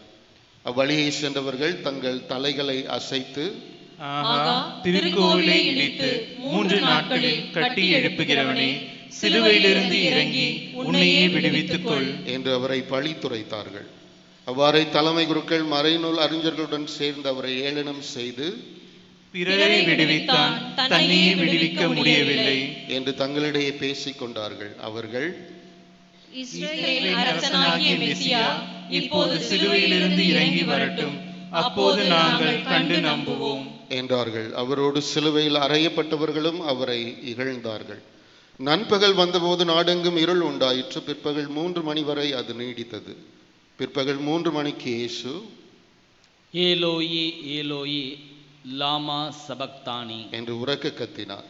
அவ்வழியை சென்றவர்கள் தங்கள் தலைகளை அசைத்து, திருக்கோவிலை இடித்து 3 நாட்களில் கட்டி எழுப்புகிறவனே, சிலுவையிலிருந்து இறங்கி உன்னையே விடுவித்துக் கொள் என்று அவரை பழித்துரைத்தார்கள். அவ்வாறே தலைமை குருக்கள் மறைநூல் அறிஞர்களுடன் சேர்ந்து அவரை ஏளனம் செய்து, பிறரை விடுவித்தான், தன்னையே விடுவிக்க முடியவில்லை என்று தங்களிடையே பேசிக் கொண்டார்கள். அவர்கள், இஸ்ரவேலின் அரசனாகிய மெசியா இப்போது சிலுவையிலிருந்து இறங்கி வரட்டும், அப்போது நாங்கள் கண்டு நம்புவோம் என்றார்கள். அவரோடு சிலுவையில் அறையப்பட்டவர்களும் அவரை இகழ்ந்தார்கள். நண்பகல் வந்தபோது நாடெங்கும் இருள் உண்டாயிற்று. பிற்பகல் 3 மணி வரை அது நீடித்தது. பிற்பகல் 3 மணிக்கு இயேசு, ஏலோயி ஏலோயி லாமா சபக்தானி என்று உரக்க கத்தினார்.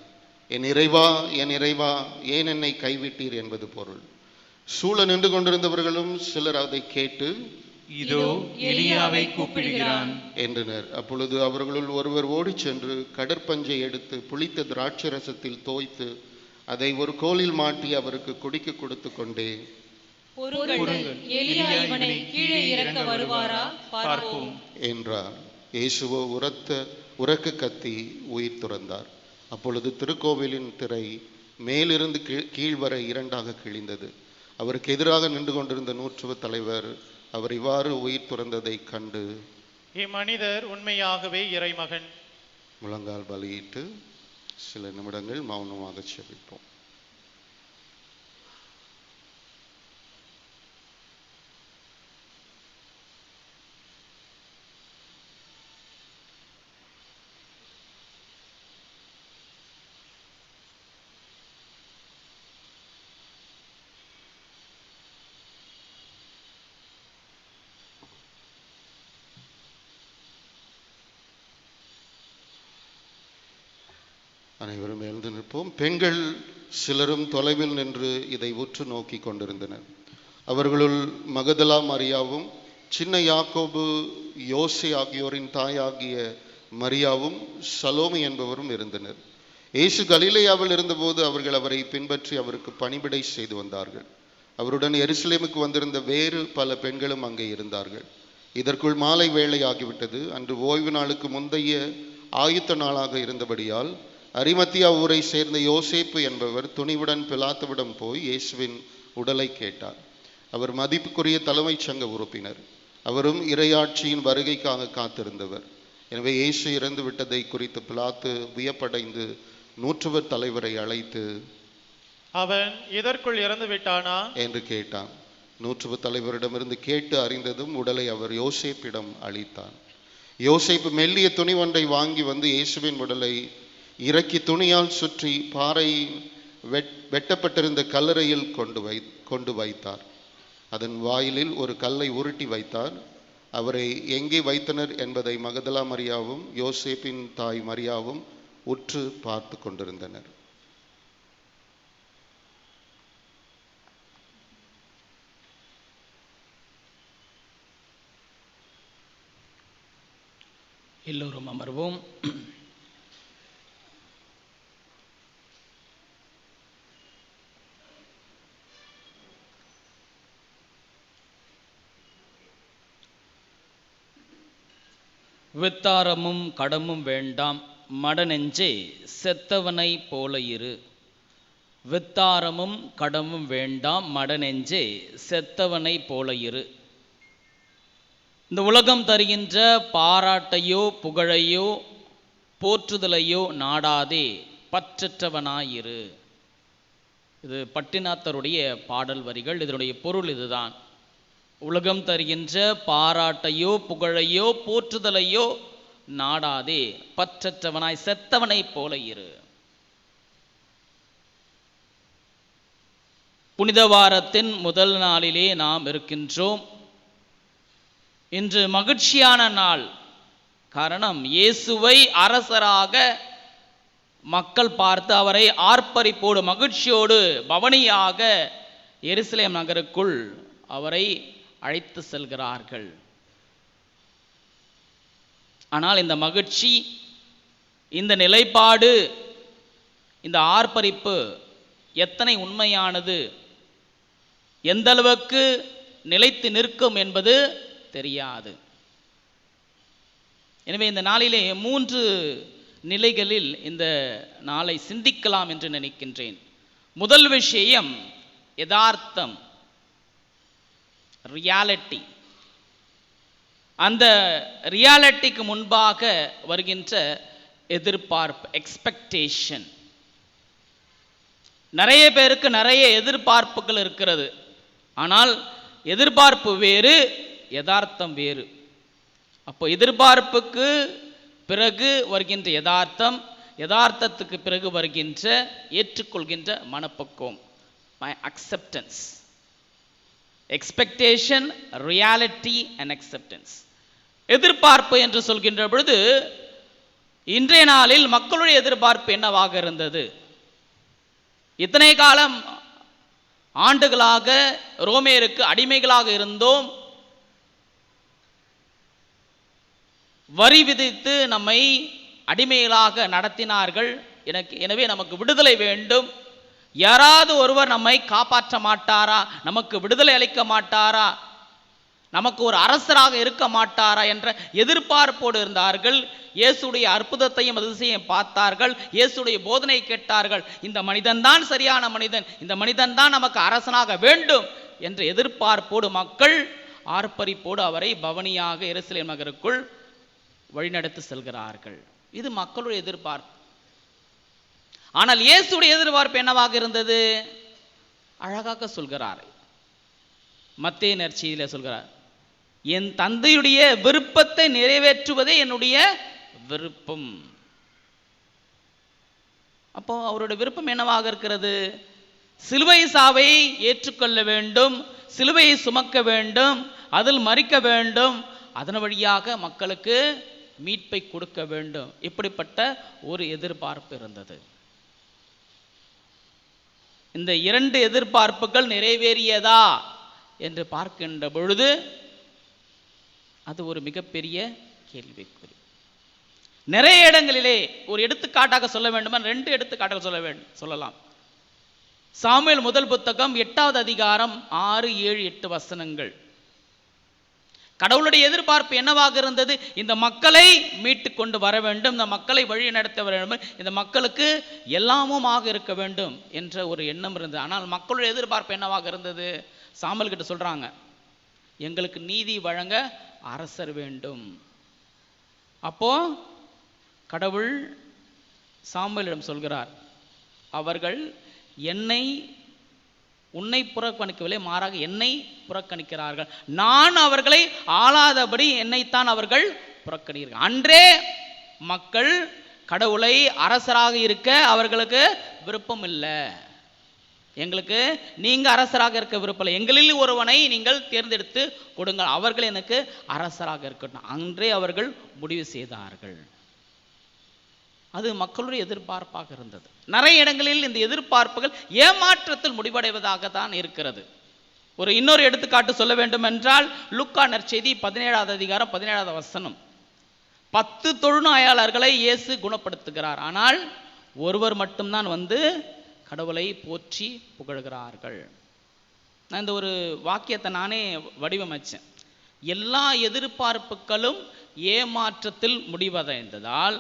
என் இறைவா, என் இறைவா, ஏன் என்னை கைவிட்டீர் என்பது பொருள். சூழ நின்று கொண்டிருந்தவர்களும் சிலர் அதை கேட்டு, இதோ எலியாவை கூப்பிடுகிறான் என்றனர். அப்பொழுது அவர்களுள் ஒருவர் ஓடிச் சென்று கடற்பஞ்சை எடுத்து புளித்த திராட்சை ரசத்தில் தோய்த்து அதை ஒரு கோலில் மாட்டி அவருக்கு குடிக்க கொடுத்து கொண்டே, எலியா இவனை கீழே இறக்க வருவாரா பார்ப்போம் என்றார். இயேசுவோ உரக்க கத்தி உயிர் துறந்தார். அப்பொழுது திருக்கோவிலின் திரை மேலிருந்து கீழ் வரை 2ஆக கிழிந்தது. அவருக்கு எதிராக நின்று கொண்டிருந்த 100 தலைவர் அவர் இவ்வாறு உயிர் துறந்ததை கண்டு, இம்மனிதர் உண்மையாகவே இறைமகன், முழங்கால் பலியிட்டு சில நிமிடங்கள் மௌனமாக செபிப்போம். அனைவரும் எழுந்து நிற்போம். பெண்கள் சிலரும் தொலைவில் நின்று இதை உற்று நோக்கி கொண்டிருந்தனர். அவர்களுள் மகதலா மரியாவும் சின்ன யாக்கோபு யோசே ஆகியோரின் தாயாகிய மரியாவும் சலோமி என்பவரும் இருந்தனர். இயேசு கலிலேயாவில் இருந்தபோது அவர்கள் அவரை பின்பற்றி அவருக்கு பணிவிடை செய்து வந்தார்கள். அவருடன் எருசலேமுக்கு வந்திருந்த வேறு பல பெண்களும் அங்கே இருந்தார்கள். இதற்குள் மாலை வேளையாகிவிட்டது. அன்று ஓய்வு நாளுக்கு முந்தைய ஆயுத்த நாளாக இருந்தபடியால் அரிமத்தியா ஊரை சேர்ந்த யோசேப்பு என்பவர் துணிவுடன் பிலாத்துவிடம் போய் இயேசுவின் உடலை கேட்டார். அவர் மதிப்புக்குரிய தலைமைச் சங்க உறுப்பினர். அவரும் இறையாட்சியின் வருகைக்காக காத்திருந்தவர். எனவே இயேசு இறந்து விட்டதை குறித்து பிலாத்து வியப்படைந்து நூற்றுவர் தலைவரை அழைத்து, அவன் இதற்குள் இறந்து விட்டானா என்று கேட்டான். நூற்றுவர் தலைவரிடமிருந்து கேட்டு அறிந்ததும் உடலை அவர் யோசேப்பிடம் அளித்தார். யோசேப்பு மெல்லிய துணி ஒன்றை வாங்கி வந்து இயேசுவின் உடலை இறக்கி துணியால் சுற்றி பாறை வெட்டப்பட்டிருந்த கல்லறையில் கொண்டு வைத்தார். அதன் வாயிலில் ஒரு கல்லை உருட்டி வைத்தார். அவரை எங்கே வைத்தனர் என்பதை மகதலா மரியாவும் யோசேப்பின் தாய் மரியாவும் உற்று பார்த்து கொண்டிருந்தனர். எல்லோரும் அமர்வோம். வித்தாரமும் கடமும் வேண்டாம், மடநெஞ்சே செத்தவனை போல இரு. வித்தாரமும் கடமும் வேண்டாம், மடநெஞ்சே செத்தவனை போல இரு. இந்த உலகம் தருகின்ற பாராட்டையோ புகழையோ போற்றுதலையோ நாடாதே, பற்றற்றவனாயிரு. இது பட்டினாத்தருடைய பாடல் வரிகள். இதனுடைய பொருள் இதுதான். உலகம் தருகின்ற பாராட்டையோ புகழையோ போற்றுதலையோ நாடாதே, பற்றற்றவனாய் செத்தவனை போல இரு. புனித வாரத்தின் முதல் நாளிலே நாம் இருக்கின்றோம். இன்று மகிழ்ச்சியான நாள். காரணம், இயேசுவை அரசராக மக்கள் பார்த்து அவரை ஆர்ப்பரிப்போடு மகிழ்ச்சியோடு பவனியாக எருசலேம் நகருக்குள் அவரை அழைத்து செல்கிறார்கள். ஆனால் இந்த மகிழ்ச்சி, இந்த நிலைப்பாடு, இந்த ஆர்ப்பரிப்பு எத்தனை உண்மையானது, எந்த அளவுக்கு நிலைத்து நிற்கும் என்பது தெரியாது. எனவே இந்த நாளிலே 3 நிலைகளில் இந்த நாளை சிந்திக்கலாம் என்று நினைக்கின்றேன். முதல் விஷயம் யதார்த்தம், ரியாலிட்டி. அந்த ரியாலிட்டிக்கு முன்பாக வருகின்ற எதிர்பார்ப்பு, எக்ஸ்பெக்டேஷன். நிறைய பேருக்கு நிறைய எதிர்பார்ப்புகள் இருக்கிறது. ஆனால் எதிர்பார்ப்பு வேறு, யதார்த்தம் வேறு. அப்போ எதிர்பார்ப்புக்கு பிறகு வருகின்ற யதார்த்தம், யதார்த்தத்துக்கு பிறகு வருகின்ற ஏற்றுக்கொள்கின்ற மனப்பக்குவம், my acceptance. Expectation, reality and acceptance. எதிர்பார்ப்பு என்று சொல்கின்ற பொழுது இன்றைய நாளில் மக்களுடைய எதிர்பார்ப்பு என்னவாக இருந்தது? இத்தனை காலம் ஆண்டுகளாக ரோமேருக்கு அடிமைகளாக இருந்தோம். வரி விதித்து நம்மை அடிமைகளாக நடத்தினார்கள். எனவே நமக்கு விடுதலை வேண்டும். யாராவது ஒருவர் நம்மை காப்பாற்ற மாட்டாரா? நமக்கு விடுதலை அளிக்க மாட்டாரா? நமக்கு ஒரு அரசராக இருக்க மாட்டாரா என்ற எதிர்பார்ப்போடு இருந்தார்கள். இயேசுடைய அற்புதத்தையும் அதிசயம் பார்த்தார்கள். இயேசுடைய போதனை கேட்டார்கள். இந்த மனிதன் தான் சரியான மனிதன், இந்த மனிதன் தான் நமக்கு அரசனாக வேண்டும் என்ற எதிர்பார்ப்போடு மக்கள் ஆர்ப்பரிப்போடு அவரை பவனியாக எருசலேம் நகருக்குள் வழிநடத்தி செல்கிறார்கள். இது மக்களுடைய எதிர்பார்ப்பு. ஆனால் இயேசுடைய எதிர்பார்ப்பு என்னவாக இருந்தது? அழகாக சொல்கிறார். மத்தேயு நற்செய்தியிலே சொல்கிறார், என் தந்தையுடைய விருப்பத்தை நிறைவேற்றுவதே என்னுடைய விருப்பம். அப்போ அவருடைய விருப்பம் என்னவாக இருக்கிறது? சிலுவை சாவை ஏற்றுக்கொள்ள வேண்டும், சிலுவையை சுமக்க வேண்டும், அதில் மரிக்க வேண்டும், அதன் வழியாக மக்களுக்கு மீட்பை கொடுக்க வேண்டும். இப்படிப்பட்ட ஒரு எதிர்பார்ப்பு இருந்தது. இந்த 2 எதிர்பார்ப்புகள் நிறைவேறியதா என்று பார்க்கின்ற பொழுது அது ஒரு மிகப்பெரிய கேள்விக்குறி. நிறைய இடங்களிலே ஒரு எடுத்துக்காட்டாக சொல்ல வேண்டுமா? 2 எடுத்துக்காட்டாக சொல்லலாம். சாமுவேல் முதல் புத்தகம் 8வது அதிகாரம் 6, 7, 8 வசனங்கள். கடவுளுடைய எதிர்பார்ப்பு என்னவாக இருந்தது? இந்த மக்களை மீட்டு கொண்டு வர வேண்டும், இந்த மக்களை வழி நடத்த வேண்டும், இந்த மக்களுக்கு எல்லாமுமாக இருக்க வேண்டும் என்ற ஒரு எண்ணம் இருந்தது. ஆனால் மக்களுடைய எதிர்பார்ப்பு என்னவாக இருந்தது? சாமுவேல் கிட்ட சொல்றாங்க, எங்களுக்கு நீதி வழங்க அரசர் வேண்டும். அப்போ கடவுள் சாமுவேலிடம் சொல்கிறார், அவர்கள் உன்னை புறக்கணிக்கவில்லை, மாறாக என்னை புறக்கணிக்கிறார்கள். நான் அவர்களை ஆளாதபடி என்னைத்தான் அவர்கள் புறக்கணிக்கிறார்கள். அன்றே மக்கள் கடவுளை அரசராக இருக்க அவர்களுக்கு விருப்பம் இல்லை. எங்களுக்கு நீங்க அரசராக இருக்க விருப்பம் இல்லை, எங்களில் ஒருவனை நீங்கள் தேர்ந்தெடுத்து கொடுங்கள், அவர்கள் எனக்கு அரசராக இருக்கட்டும். அன்றே அவர்கள் முடிவு செய்தார்கள். அது மக்களுடைய எதிர்பார்ப்பாக இருந்தது. நிறைய இடங்களில் இந்த எதிர்பார்ப்புகள் ஏமாற்றத்தில் முடிவடைவதாக தான் இருக்கிறது. இன்னொரு எடுத்துக்காட்டு சொல்ல வேண்டும் என்றால், லூக்கா நற்செய்தி 17வது அதிகாரம் 17வது வசனம். 10 தொழுநோயாளர்களை இயேசு குணப்படுத்துகிறார். ஆனால் ஒருவர் மட்டும்தான் வந்து கடவுளை போற்றி புகழ்கிறார்கள். நான் இந்த ஒரு வாக்கியத்தை நானே வடிவமைச்சேன். எல்லா எதிர்பார்ப்புகளும் ஏமாற்றத்தில் முடிவடைந்ததால்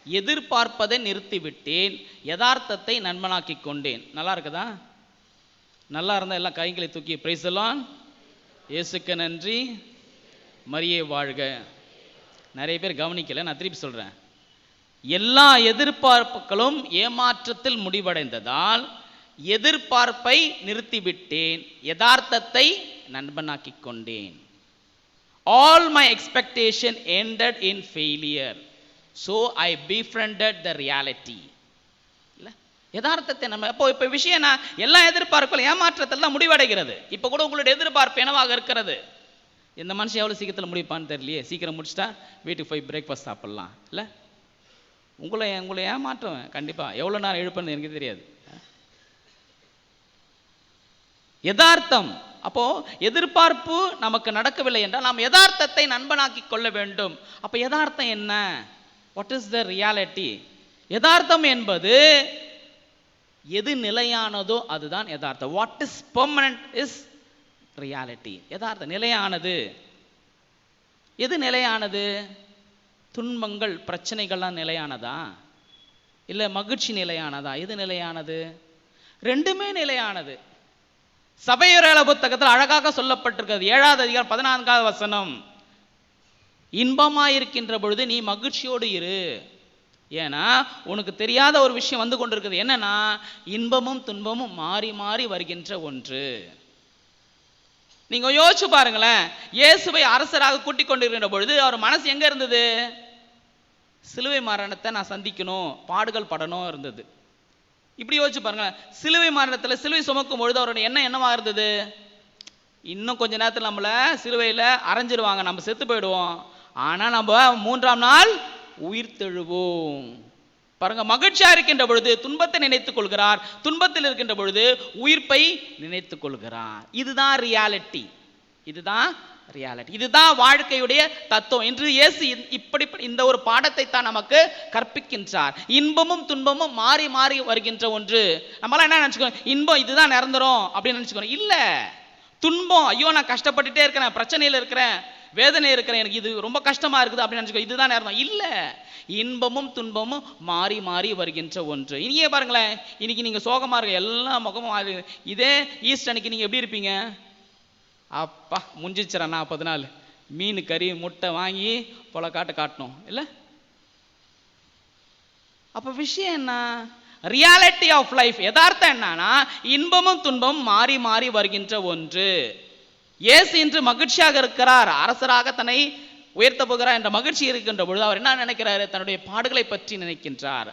எதிர்பார்ப்பதை நிறுத்திவிட்டேன், யதார்த்தத்தை நண்பனாக்கி கொண்டேன். நல்லா இருக்குதா? நல்லா இருந்தால் எல்லாம் கைகளை தூக்கி பிரைஸ் எல்லாம், இயேசுக்கு நன்றி, மரியே வாழ்க. நிறைய பேர் கவனிக்கல, நான் திருப்பி சொல்றேன். எல்லா எதிர்பார்ப்புகளும் ஏமாற்றத்தில் முடிவடைந்ததால் எதிர்பார்ப்பை நிறுத்திவிட்டேன், யதார்த்தத்தை நண்பனாக்கி கொண்டேன். All my expectation ended in failure, so I befriended the reality. இல்ல, யதார்த்தத்தை நம்ம இப்போ விஷயம் என்ன, எல்லா எதிர்பார்ப்புகளும் ஏமாற்றத்தில் தான் முடிவடைகிறது. இப்போ கூட உங்களுடைய எதிர்பார்ப்பு என்னவாக இருக்கிறது? இந்த மனுஷன் எவ்வளோ சீக்கிரத்தில் முடிப்பான்னு தெரியலையே, சீக்கிரம் முடிச்சுட்டா வீட்டுக்கு போய் பிரேக்ஃபாஸ்ட் சாப்பிடலாம். இல்லை, உங்களை ஏமாற்றுவேன் கண்டிப்பாக, எவ்வளோ நேரம் எழுப்பேன்னு எனக்கு தெரியாது. யதார்த்தம். அப்போ எதிர்பார்ப்பு நமக்கு நடக்கவில்லை என்றால் நாம் யதார்த்தத்தை நண்பனாக்கி கொள்ள வேண்டும். அப்போ யதார்த்தம் என்ன? What is the reality? யதார்த்தம் என்பது எது நிலையானதோ அதுதான் யதார்த்தம். What is permanent is reality. யதார்த்தம் நிலையானது. எது நிலையானது? துன்பங்கள் பிரச்சனைகள்லாம் நிலையானதா, இல்லை மகிழ்ச்சி நிலையானதா? எது நிலையானது? ரெண்டுமே நிலையானது. சபையுரையாள புத்தகத்தில் அழகாக சொல்லப்பட்டிருக்கிறது. 7வது அதிகாரம் 14வது வசனம். இன்பமாயிருக்கின்ற பொழுது நீ மகிழ்ச்சியோடு இரு, ஏன்னா உனக்கு தெரியாத ஒரு விஷயம் வந்து கொண்டிருக்குது. என்னன்னா, இன்பமும் துன்பமும் மாறி மாறி வருகின்ற ஒன்று. நீங்க யோசிச்சு பாருங்களேன், இயேசுவை அரசராக கூட்டிக் கொண்டிருக்கின்ற பொழுது அவர் மனசு எங்க இருந்தது? சிலுவை மரணத்தை நான் சந்திக்கணும், பாடுகள் படணும் இருந்தது. இப்படி யோசிச்சு பாருங்க, சிலுவை மரணத்தில் சிலுவை சுமக்கும் பொழுது அவருடைய எண்ணம் என்னவா இருந்தது? இன்னும் கொஞ்ச நேரத்தில் நம்மளை சிலுவையில் அரைஞ்சிருவாங்க, நம்ம செத்து போயிடுவோம், ஆனால் நம்ம 3ஆம் நாள் உயிர் தெழுவோம். பாருங்க, மகிழ்ச்சியா இருக்கின்ற பொழுது துன்பத்தை நினைத்துக் கொள்கிறார், துன்பத்தில் இருக்கின்ற பொழுது உயிர்ப்பை நினைத்துக் கொள்கிறார். இதுதான் ரியாலிட்டி. இதுதான் ரியாலிட்டி. இதுதான் வாழ்க்கையுடைய தத்துவம். இன்று இயேசு இப்படி இந்த ஒரு பாடத்தை தான் நமக்கு கற்பிக்கின்றார். இன்பமும் துன்பமும் மாறி மாறி வருகின்ற ஒன்று. நம்மளாம் என்ன நினைச்சுக்கோம்? இன்பம் இதுதான் நிரந்தரம் அப்படின்னு நினைச்சுக்கோம். இல்ல, துன்பம், ஐயோ நான் கஷ்டப்பட்டுட்டே இருக்கிறேன், பிரச்சனையில் இருக்கிறேன், வேதனை இருக்கிறேன், எனக்கு இது ரொம்ப கஷ்டமா இருக்குது அப்படின்னு நினைச்சுக்கோ, இதுதான் நிரந்தரம். இல்ல, இன்பமும் துன்பமும் மாறி மாறி வருகின்ற ஒன்று. இனியே பாருங்களேன், இன்னைக்கு நீங்க சோகமா இருக்க, எல்லா முகமும் மாறி. இதே ஈஸ்ட் அன்னைக்கு நீங்க எப்படி இருப்பீங்க? அப்பா முடிஞ்சிச்சுறா 40 நாள் மீன் கறி முட்டை வாங்கி போல காட்டணும் இல்லை? அப்ப விஷயம் என்ன? Reality of life. யதார்த்தம் என்னன்னா, இன்பமும் துன்பமும் மாறி மாறி வருகின்ற ஒன்று. இயேசு இன்று மகிழ்ச்சியாக இருக்கிறார், அரசராக தன்னை உயர்த்த போகிறார் என்ற மகிழ்ச்சி இருக்கின்ற பொழுது அவர் என்ன நினைக்கிறாரு? தன்னுடைய பாடுகளை பற்றி நினைக்கின்றார்.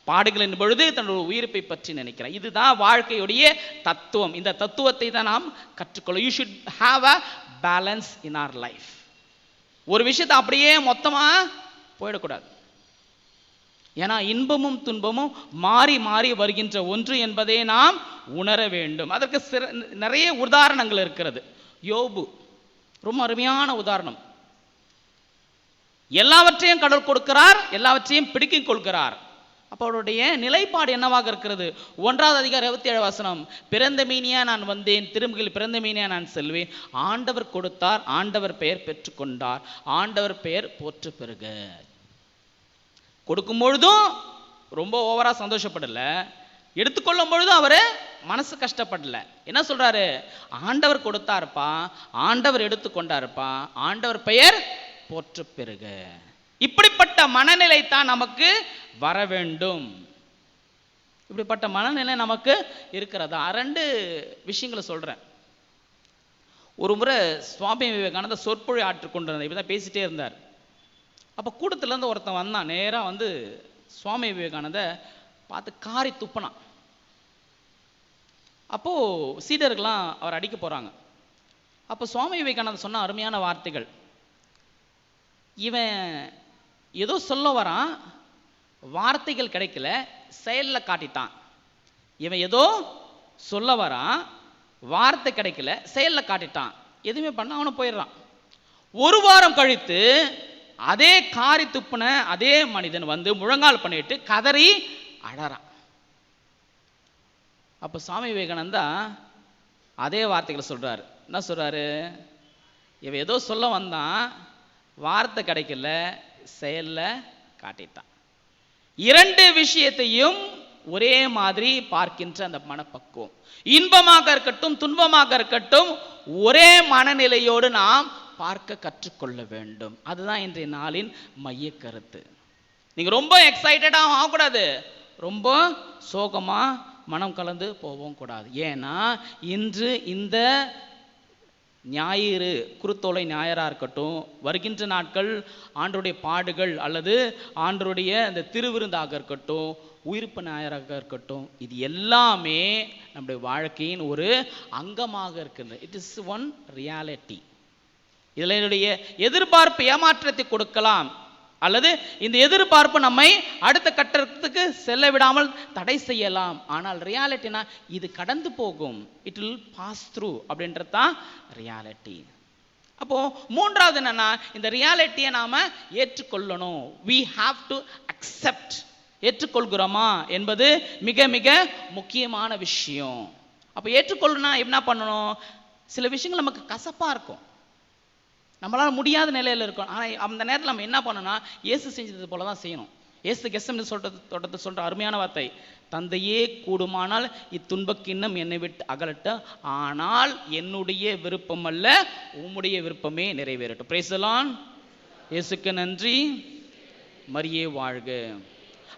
பாடுகளின் பொழுது தன்னுடைய உயிர்ப்பை பற்றி நினைக்கிறார். இதுதான் வாழ்க்கையுடைய தத்துவம். இந்த தத்துவத்தை தான் நாம் கற்றுக்கொள்ள. You should have a balance in R life. ஒரு விஷயத்தை அப்படியே மொத்தமா போயிடக்கூடாது. ஏன்னா இன்பமும் துன்பமும் மாறி மாறி வருகின்ற ஒன்று என்பதை நாம் உணர வேண்டும். அதற்கு நிறைய உதாரணங்கள் இருக்கிறது. யோபு ரொம்ப அருமையான உதாரணம். எல்லாவற்றையும் கடவுள் கொடுக்கிறார், எல்லாவற்றையும் பிடிக்கிக் கொள்கிறார். அப்போ அவருடைய நிலைப்பாடு என்னவாக இருக்கிறது? 1வது அதிகாரம் 27 வசனம், பிறந்த மீனியா நான் வந்தேன், திரும்புகில் பிறந்த மீனியா நான் செல்வேன். ஆண்டவர் கொடுத்தார், ஆண்டவர் பெயர் பெற்றுக்கொண்டார், ஆண்டவர் பெயர் போற்று பெறுக. கொடுக்கும் பொழுதும் ரொம்ப ஓவரா சந்தோஷப்படல, எடுத்துக்கொள்ளும் பொழுதும் அவரு மனசு கஷ்டப்படல. என்ன சொல்றாரு? ஆண்டவர் கொடுத்தாருப்பா, ஆண்டவர் எடுத்துக்கொண்டாருப்பா, ஆண்டவர் பெயர் போற்று பெறுக. இப்படிப்பட்ட மனநிலை தான் நமக்கு வர வேண்டும். இப்படிப்பட்ட மனநிலை நமக்கு இருக்கிறதா? 2 விஷயங்களை சொல்றேன். ஒரு முறை சுவாமி விவேகானந்தர் சொற்பொழி ஆற்றிக்கொண்டிருந்தார், இப்பதான் பேசிட்டே இருந்தார். அப்ப கூட்டத்துல இருந்து ஒருத்தன் வந்தான், நேரா வந்து சுவாமி விவேகானந்தர் பார்த்து காரி துப்பினான். அப்போ சீடர்கள்லாம் அவர் அடிக்க போறாங்க. அப்போ சுவாமி விவேகானந்தர் சொன்ன அருமையான வார்த்தைகள், இவன் ஏதோ சொல்ல வரான், வார்த்தைகள் கிடைக்கல, செயல்ல காட்டிட்டான். இவன் ஏதோ சொல்ல வரான், வார்த்தை கிடைக்கல, செயல்ல காட்டிட்டான். எதுவுமே பண்ண அவனை போயிடுறான். 1 வாரம் கழித்து அதே காரி துப்புன அதே மனிதன் வந்து முழங்கால் பண்ணிட்டு கதறி அழறான். அப்ப சுவாமி விவேகானந்தா அதே வார்த்தைகளை சொல்றாரு. என்ன சொல்றாரு? இவன் ஏதோ சொல்ல வந்தான், வார்த்தை கிடைக்கல, செயல்ல காட்டிட்டான். 2 விஷயத்தையும் ஒரே மாதிரி பார்க்கின்ற அந்த மனப்பக்குவம், இன்பமாக இருக்கட்டும் துன்பமாக இருக்கட்டும், ஒரே மனநிலையோடு நாம் பார்க்க கற்றுக்கொள்ள வேண்டும். அதுதான் இன்றைய நாளின் மைய கருத்து. நீங்க ரொம்ப எக்ஸைட்டடா ஆகக்கூடாது, ரொம்ப சோகமா மனம் கலந்து போகவும் கூடாது. ஏன்னா இன்று இந்த ஞாயிறு, குருத்தோலை ஞாயிறாக இருக்கட்டும், வருகின்ற நாட்கள் ஆண்டருடைய பாடுகள் அல்லது ஆண்டருடைய அந்த திருவிருந்தாக இருக்கட்டும், உயிர்ப்பு ஞாயிறாக இருக்கட்டும், இது எல்லாமே நம்முடைய வாழ்க்கையின் ஒரு அங்கமாக இருக்கின்றது. It is one reality. இதில் என்னுடைய எதிர்பார்ப்பு ஏமாற்றத்தை கொடுக்கலாம், அல்லது இந்த எதிர்பார்ப்பு நம்மை அடுத்த கட்டத்துக்கு செல்ல விடாமல் தடை செய்யலாம். ஆனால் ரியாலிட்டினா இது கடந்து போகும், இட் வில் பாஸ் த்ரூ அப்படின்றது தான் ரியாலிட்டி. அப்போ 3வது என்னன்னா, இந்த ரியாலிட்டியை நாம ஏற்றுக்கொள்ளணும். we have to accept. ஏற்றுக்கொள்கிறோமா என்பது மிக மிக முக்கியமான விஷயம். அப்போ ஏற்றுக்கொள்ளணும்னா என்ன பண்ணணும்? சில விஷயங்கள் நமக்கு கசப்பா இருக்கும், நம்மளால முடியாத நிலையில இருக்கும். ஆனா அந்த நேரத்தில் நம்ம என்ன பண்ணணும்னா, இயேசு செஞ்சது போல தான் செய்யணும். இயேசு கெத்செமனே தோட்டத்தை சொல்ற அருமையான வார்த்தை, தந்தையே கூடுமானால் இத்துன்பக்கிண்ணம் என்னை விட்டு அகலட்டும், ஆனால் என்னுடைய விருப்பம் அல்ல உம்முடைய விருப்பமே நிறைவேறட்டும். Praise the Lord. இயேசுக்கு நன்றி, மரியே வாழ்க.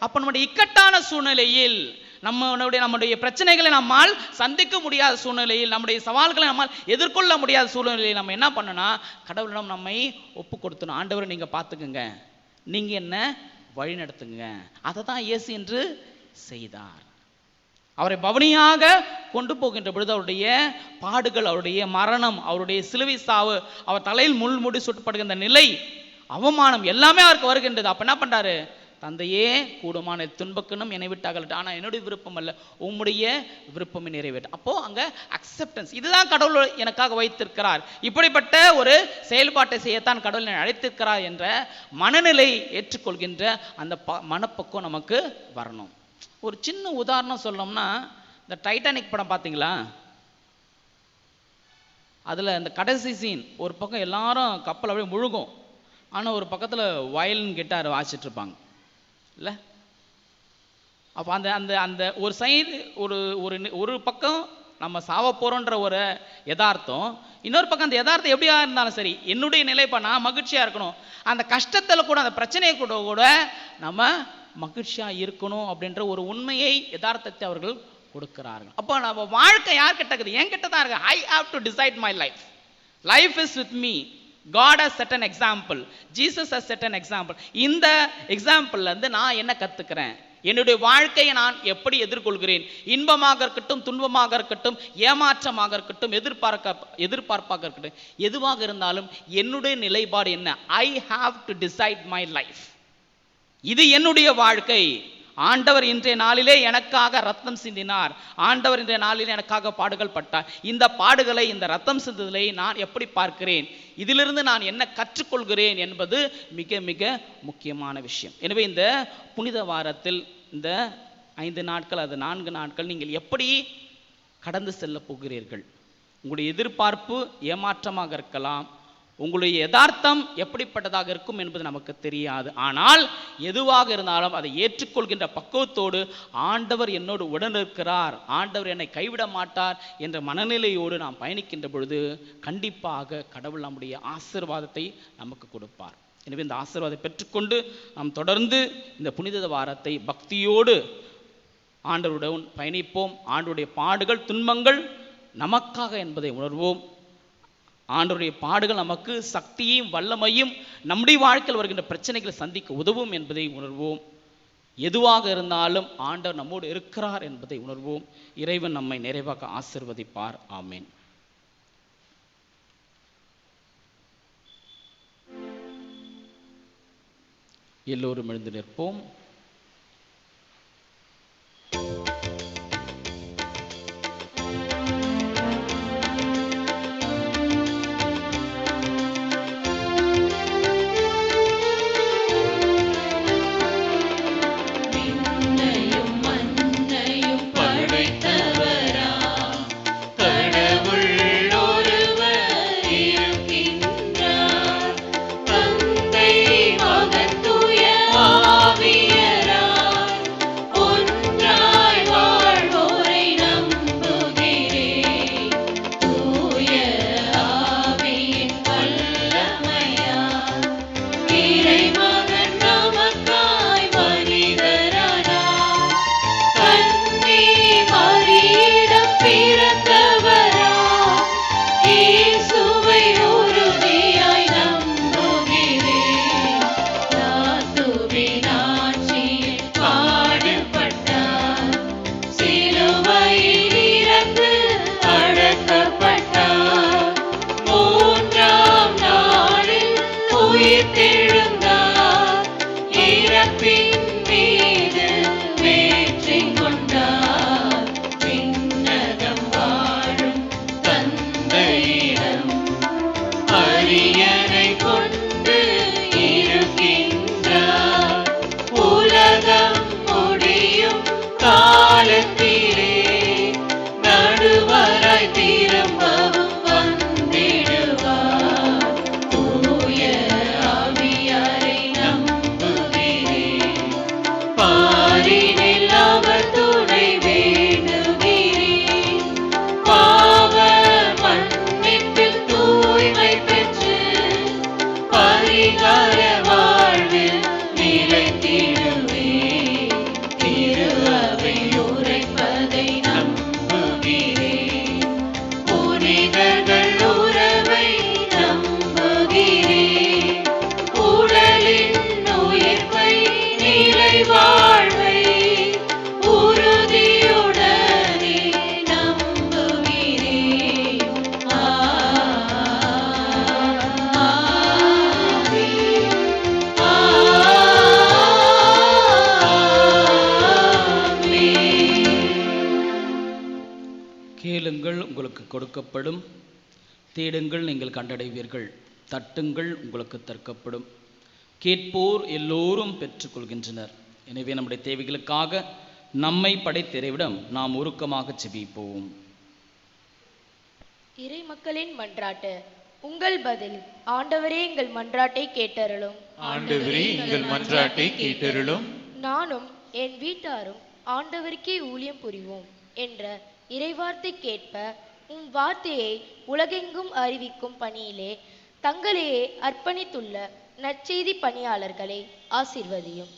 அப்ப நம்முடைய இக்கட்டான சூழ்நிலையில், நம்முடைய பிரச்சனைகளை நம்மால் சந்திக்க முடியாத சூழ்நிலையில், நம்முடைய சவால்களை நம்மால் எதிர்கொள்ள முடியாத சூழ்நிலையில் நம்ம என்ன பண்ணணும்னா, கடவுளிடம் நம்மை ஒப்பு கொடுத்தணும். ஆண்டவரை நீங்க பார்த்துக்குங்க, நீங்க என்ன வழி நடத்துங்க. அதை தான் இயேசு என்று செய்தார். அவரை பவனியாக கொண்டு போகின்ற பொழுது அவருடைய பாடுகள், அவருடைய மரணம், அவருடைய சிலுவை சாவு, அவர் தலையில் முள் முடி சுட்டப்படுகின்ற நிலை, அவமானம் எல்லாமே அவருக்கு வருகின்றது. அப்ப என்ன பண்றாரு? தந்தையே கூடுமான துன்பக்கணும் என்னை விட்டு அகலட்டும், ஆனால் என்னுடைய விருப்பம் அல்ல உம்முடைய விருப்பமே நிறைவேற்றும். அப்போ அங்க அக்செப்டன்ஸ், இதுதான் கடவுள் எனக்காக வைத்திருக்கிறார், இப்படிப்பட்ட ஒரு செயல்பாட்டை செய்யத்தான் கடவுள் அழைத்திருக்கிறார் என்ற மனநிலை ஏற்றுக்கொள்கின்ற அந்த மனப்பக்குவம் நமக்கு வரணும். ஒரு சின்ன உதாரணம் சொல்லணும்னா, இந்த டைட்டானிக் படம் பார்த்தீங்களா? அதில் இந்த கடைசி சீன், ஒரு பக்கம் எல்லாரும் கப்பல் அப்படியே முழுகும், ஆனால் ஒரு பக்கத்தில் வயலின் கிட்டார் வாசிச்சுட்டு இருப்பாங்க இல்லை? அப்போ அந்த அந்த அந்த ஒரு சைடு ஒரு பக்கம் நம்ம சாவ போகிறோன்ற ஒரு யதார்த்தம், இன்னொரு பக்கம் அந்த யதார்த்தம் எப்படியா இருந்தாலும் சரி, என்னுடைய நிலைப்பா நான் மகிழ்ச்சியாக இருக்கணும், அந்த கஷ்டத்தில் கூட அந்த பிரச்சனையை கூட நம்ம மகிழ்ச்சியாக இருக்கணும் அப்படின்ற ஒரு உண்மையை, யதார்த்தத்தை அவர்கள் கொடுக்கிறார்கள். அப்போ நம்ம வாழ்க்கை யார் கிட்ட இருக்குது? என் கிட்ட தான் இருக்கு. I have to decide my life. Life is with me. God has set an example. Jesus has set an example. இந்த எக்ஸாம்பிள்ல இருந்து நான் என்ன கத்துக்கிறேன்? என்னுடைய வாழ்க்கையை நான் எப்படி எதிர்கொள்கிறேன்? இன்பமாக இருக்கட்டும், துன்பமாக இருக்கட்டும், ஏமாற்றமாக இருக்கட்டும், எதிர்பார்ப்பாக இருக்கட்டும், எதுவாக இருந்தாலும் என்னுடைய நிலைப்பாடு என்ன? I have to decide my life. இது என்னுடைய வாழ்க்கை. ஆண்டவர் இன்றைய நாளிலே எனக்காக ரத்தம் சிந்தினார், ஆண்டவர் இன்றைய நாளிலே எனக்காக பாடுகள் பட்டார். இந்த பாடுகளை, இந்த ரத்தம் சிந்துதலை நான் எப்படி பார்க்கிறேன், இதிலிருந்து நான் என்ன கற்றுக்கொள்கிறேன் என்பது மிக மிக முக்கியமான விஷயம். எனவே இந்த புனித வாரத்தில் இந்த 5 நாட்கள் அது 4 நாட்கள் நீங்கள் எப்படி கடந்து செல்ல போகிறீர்கள்? உங்களுடைய எதிர்பார்ப்பு ஏமாற்றமாக இருக்கலாம், உங்களுடைய யதார்த்தம் எப்படிப்பட்டதாக இருக்கும் என்பது நமக்கு தெரியாது. ஆனால் எதுவாக இருந்தாலும் அதை ஏற்றுக்கொள்கின்ற பக்குவத்தோடு ஆண்டவர் என்னோடு உடன் இருக்கிறார், ஆண்டவர் என்னை கைவிட மாட்டார் என்ற மனநிலையோடு நாம் பயணிக்கின்ற பொழுது கண்டிப்பாக கடவுள் நம்முடைய ஆசீர்வாதத்தை நமக்கு கொடுப்பார். எனவே இந்த ஆசீர்வாதத்தை பெற்றுக்கொண்டு நாம் தொடர்ந்து இந்த புனித வாரத்தை பக்தியோடு ஆண்டவருடன் பயணிப்போம். ஆண்டவருடைய பாடுகள் துன்பங்கள் நமக்காக என்பதை உணர்வோம். ஆண்டவருடைய பாடுகள் நமக்கு சக்தியையும் வல்லமையும் நம்முடைய வாழ்க்கையில் வருகின்ற பிரச்சனைகளை சந்திக்க உதவும் என்பதை உணர்வோம். எதுவாக இருந்தாலும் ஆண்டவர் நம்மோடு இருக்கிறார் என்பதை உணர்வோம். இறைவன் நம்மை நிறைவாக ஆசீர்வதிப்பார். ஆமேன். எல்லோரும் எழுந்து நிற்போம். கேளுங்கள் உங்களுக்கு கொடுக்கப்படும், தேடுங்கள் நீங்கள் கண்டடைவீர்கள், தட்டுங்கள் உங்களுக்கு திறக்கப்படும், கேட்போர் எல்லோரும் பெற்றுக்கொள்கின்றனர். எனவே நம்முடைய தேவைகளுக்காக நம்மை படைத்த இறைவிடம் நாம் உருக்கமாக ஜெபிப்போம். இறை மக்களின் மன்றாட்டு. உங்கள் பதில். ஆண்டவரே எங்கள் மன்றாட்டை கேட்டருளும். ஆண்டவரே எங்கள் மன்றாட்டை கேட்டருளும். நானும் என் வீட்டாரும் ஆண்டவருக்கே ஊழியம் புரிவோம் என்ற இறைவார்த்தை கேட்ப உம் வார்த்தையை உலகெங்கும் அறிவிக்கும் பணியிலே தங்களையே அர்ப்பணித்துள்ள நற்செய்தி பணியாளர்களை ஆசீர்வதியும்.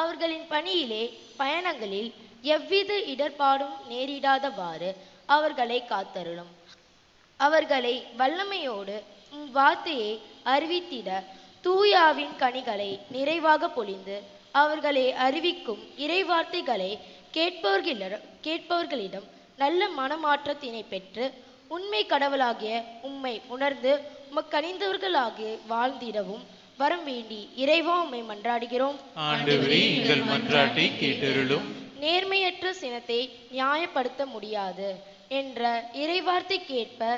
அவர்களின் பணியிலே பயணங்களில் எவ்வித இடர்பாடும் நேரிடாதவாறு அவர்களை காத்தருளும். அவர்களை வல்லமையோடு உம் வார்த்தையை அறிவித்திட தூயாவின் கனிகளை நிறைவாக பொழிந்து அவர்களை அறிவிக்கும் இறைவார்த்தைகளை கேட்பவர்களிடம் நல்ல மனமாற்றத்தினை பெற்று உண்மை கடவுளாகிய உம்மை உணர்ந்து உமக்கணிந்தவர்களாகிய வாழ்ந்திடவும் வரம் வேண்டி இறைவா உம்மை மன்றாடுகிறோம். ஆண்டவரே எங்கள் மன்றாட்டை கேட்டருளும். நேர்மையற்ற சினத்தை நியாயப்படுத்த முடியாது என்ற இறைவார்த்தை கேட்ப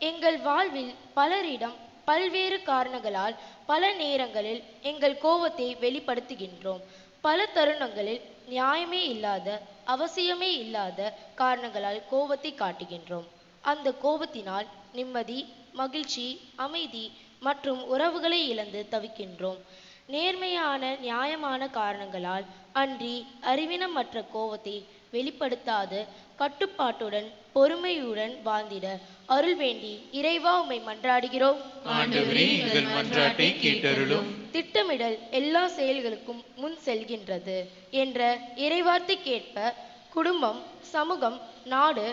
எங்கள் வாழ்வில் பலரிடம் பல்வேறு காரணங்களால் பல நேரங்களில் எங்கள் கோபத்தை வெளிப்படுத்துகின்றோம். பல தருணங்களில் நியாயமே இல்லாத, அவசியமே இல்லாத காரணங்களால் கோபத்தை காட்டுகின்றோம். அந்த கோபத்தினால் நிம்மதி, மகிழ்ச்சி, அமைதி மற்றும் உறவுகளை இழந்து தவிக்கின்றோம். நேர்மையான நியாயமான காரணங்களால் அன்றி அறிவினமற்ற கோபத்தை வெளிப்படுத்தாது கட்டுப்பாட்டுடன் பொறுமையுடன் வாழ்ந்திட அருள் வேண்டி இறைவா உம்மை மன்றாடுகிறோம். ஆண்டவரே, எங்கள் மன்றாட்டை கேட்டருளும். திட்டமிடல் எல்லா செயல்களுக்கும் முன் செல்கின்றது என்ற இறைவார்த்தை கேட்ப குடும்பம், சமூகம், நாடு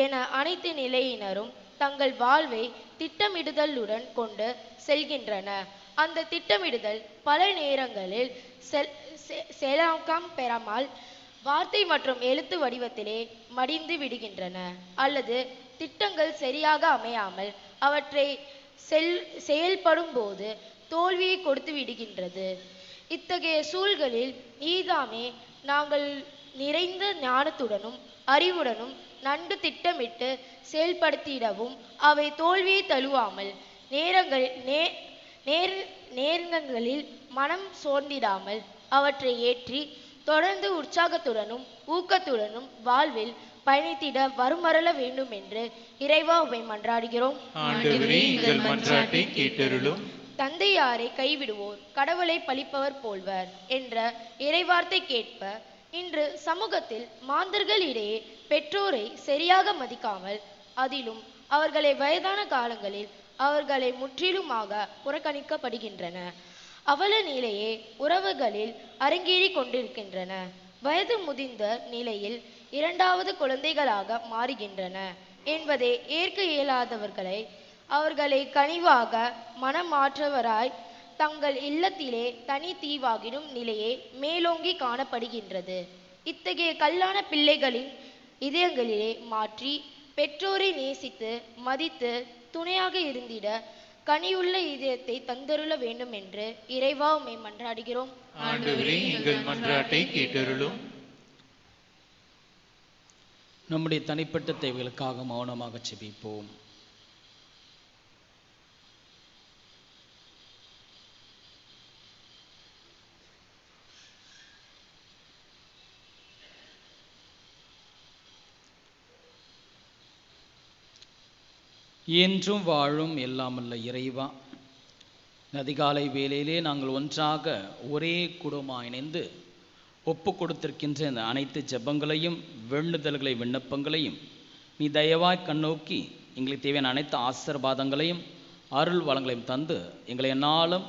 என அனைத்து நிலையினரும் தங்கள் வாழ்வை திட்டமிடுதலுடன் கொண்டு செல்கின்றன. அந்த திட்டமிடுதல் பல நேரங்களில் செயலாக்கம் பெறாமல் வார்த்தை மற்றும் எழுத்து வடிவத்திலே மடிந்து விடுகின்றன, அல்லது திட்டங்கள் சரியாக அமையாமல் அவற்றை செயல்படும் போது தோல்வியை கொடுத்து விடுகின்றது. இத்தகைய சூழல்களில் நீதாமே நாங்கள் நிறைந்த ஞானத்துடனும் அறிவுடனும் நன்கு திட்டமிட்டு செயல்படுத்திடவும் அவை தோல்வியை தழுவாமல் நேரங்களில் மனம் சோர்ந்திடாமல் அவற்றை ஏற்றி தொடர்ந்து உற்சாகத்துடனும் ஊக்கத்துடனும் வாழ்வில் பயணித்திட வருமரள வேண்டும் என்று இறைவா உம்மை மன்றாடுகிறோம். ஆண்டவரே, எங்கள் மன்றாட்டை கேட்டருளும். தந்தையாரை கைவிடுவோர் கடவுளை பழிப்பவர் போல்வர் என்ற இறைவார்த்தை கேட்ப இன்று சமூகத்தில் மாந்தர்களிடையே பெற்றோரை சரியாக மதிக்காமல், அதிலும் அவர்களை வயதான காலங்களில் அவர்களை முற்றிலுமாக புறக்கணிக்கப்படுகின்றன. அவல நிலையே உறவுகளில் அரங்கேறி கொண்டிருக்கின்றன. வயது முதிர்ந்த நிலையில் இரண்டாவது குழந்தைகளாக மாறுகின்றன என்பதை ஏற்க அவர்களை கனிவாக மனமாற்றவராய் தங்கள் இல்லத்திலே தனி தீவாகிடும் நிலையே மேலோங்கி காணப்படுகின்றது. இத்தகைய கல்லான பிள்ளைகளின் இதயங்களிலே மாற்றி பெற்றோரை நேசித்து மதித்து துணையாக இருந்திட கனியுள்ள இதயத்தை தந்தருள வேண்டும் என்று இறைவா உம்மை மன்றாடுகிறோம். ஆண்டவரே, எங்கள் மன்றாட்டை கேட்டருளும். நம்முடைய தனிப்பட்ட தேவைகளுக்காக மௌனமாக செபிப்போம். என்றும் வாழும் எல்லாமல்ல இறைவா, அதிகாலை வேளையிலே நாங்கள் ஒன்றாக ஒரே குடும்பமாக இணைந்து ஒப்பு கொடுத்திருக்கின்ற இந்த அனைத்து ஜெபங்களையும் வேண்டுதல்களை விண்ணப்பங்களையும் நீ தயவாய் கண்ணோக்கி எங்களுக்கு தேவையான அனைத்து ஆசீர்வாதங்களையும் அருள் வளங்களையும் தந்து எங்களை என்னாலும்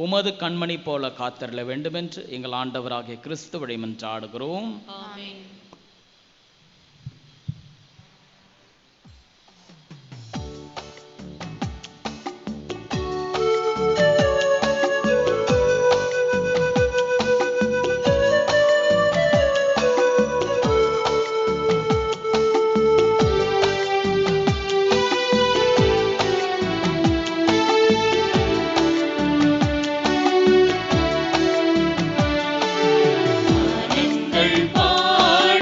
உமது கண்மணி போல காத்தருள வேண்டுமென்று எங்கள் ஆண்டவராகிய கிறிஸ்து வழி மன்றாடுகிறோம். ஆமென். மனங்கள்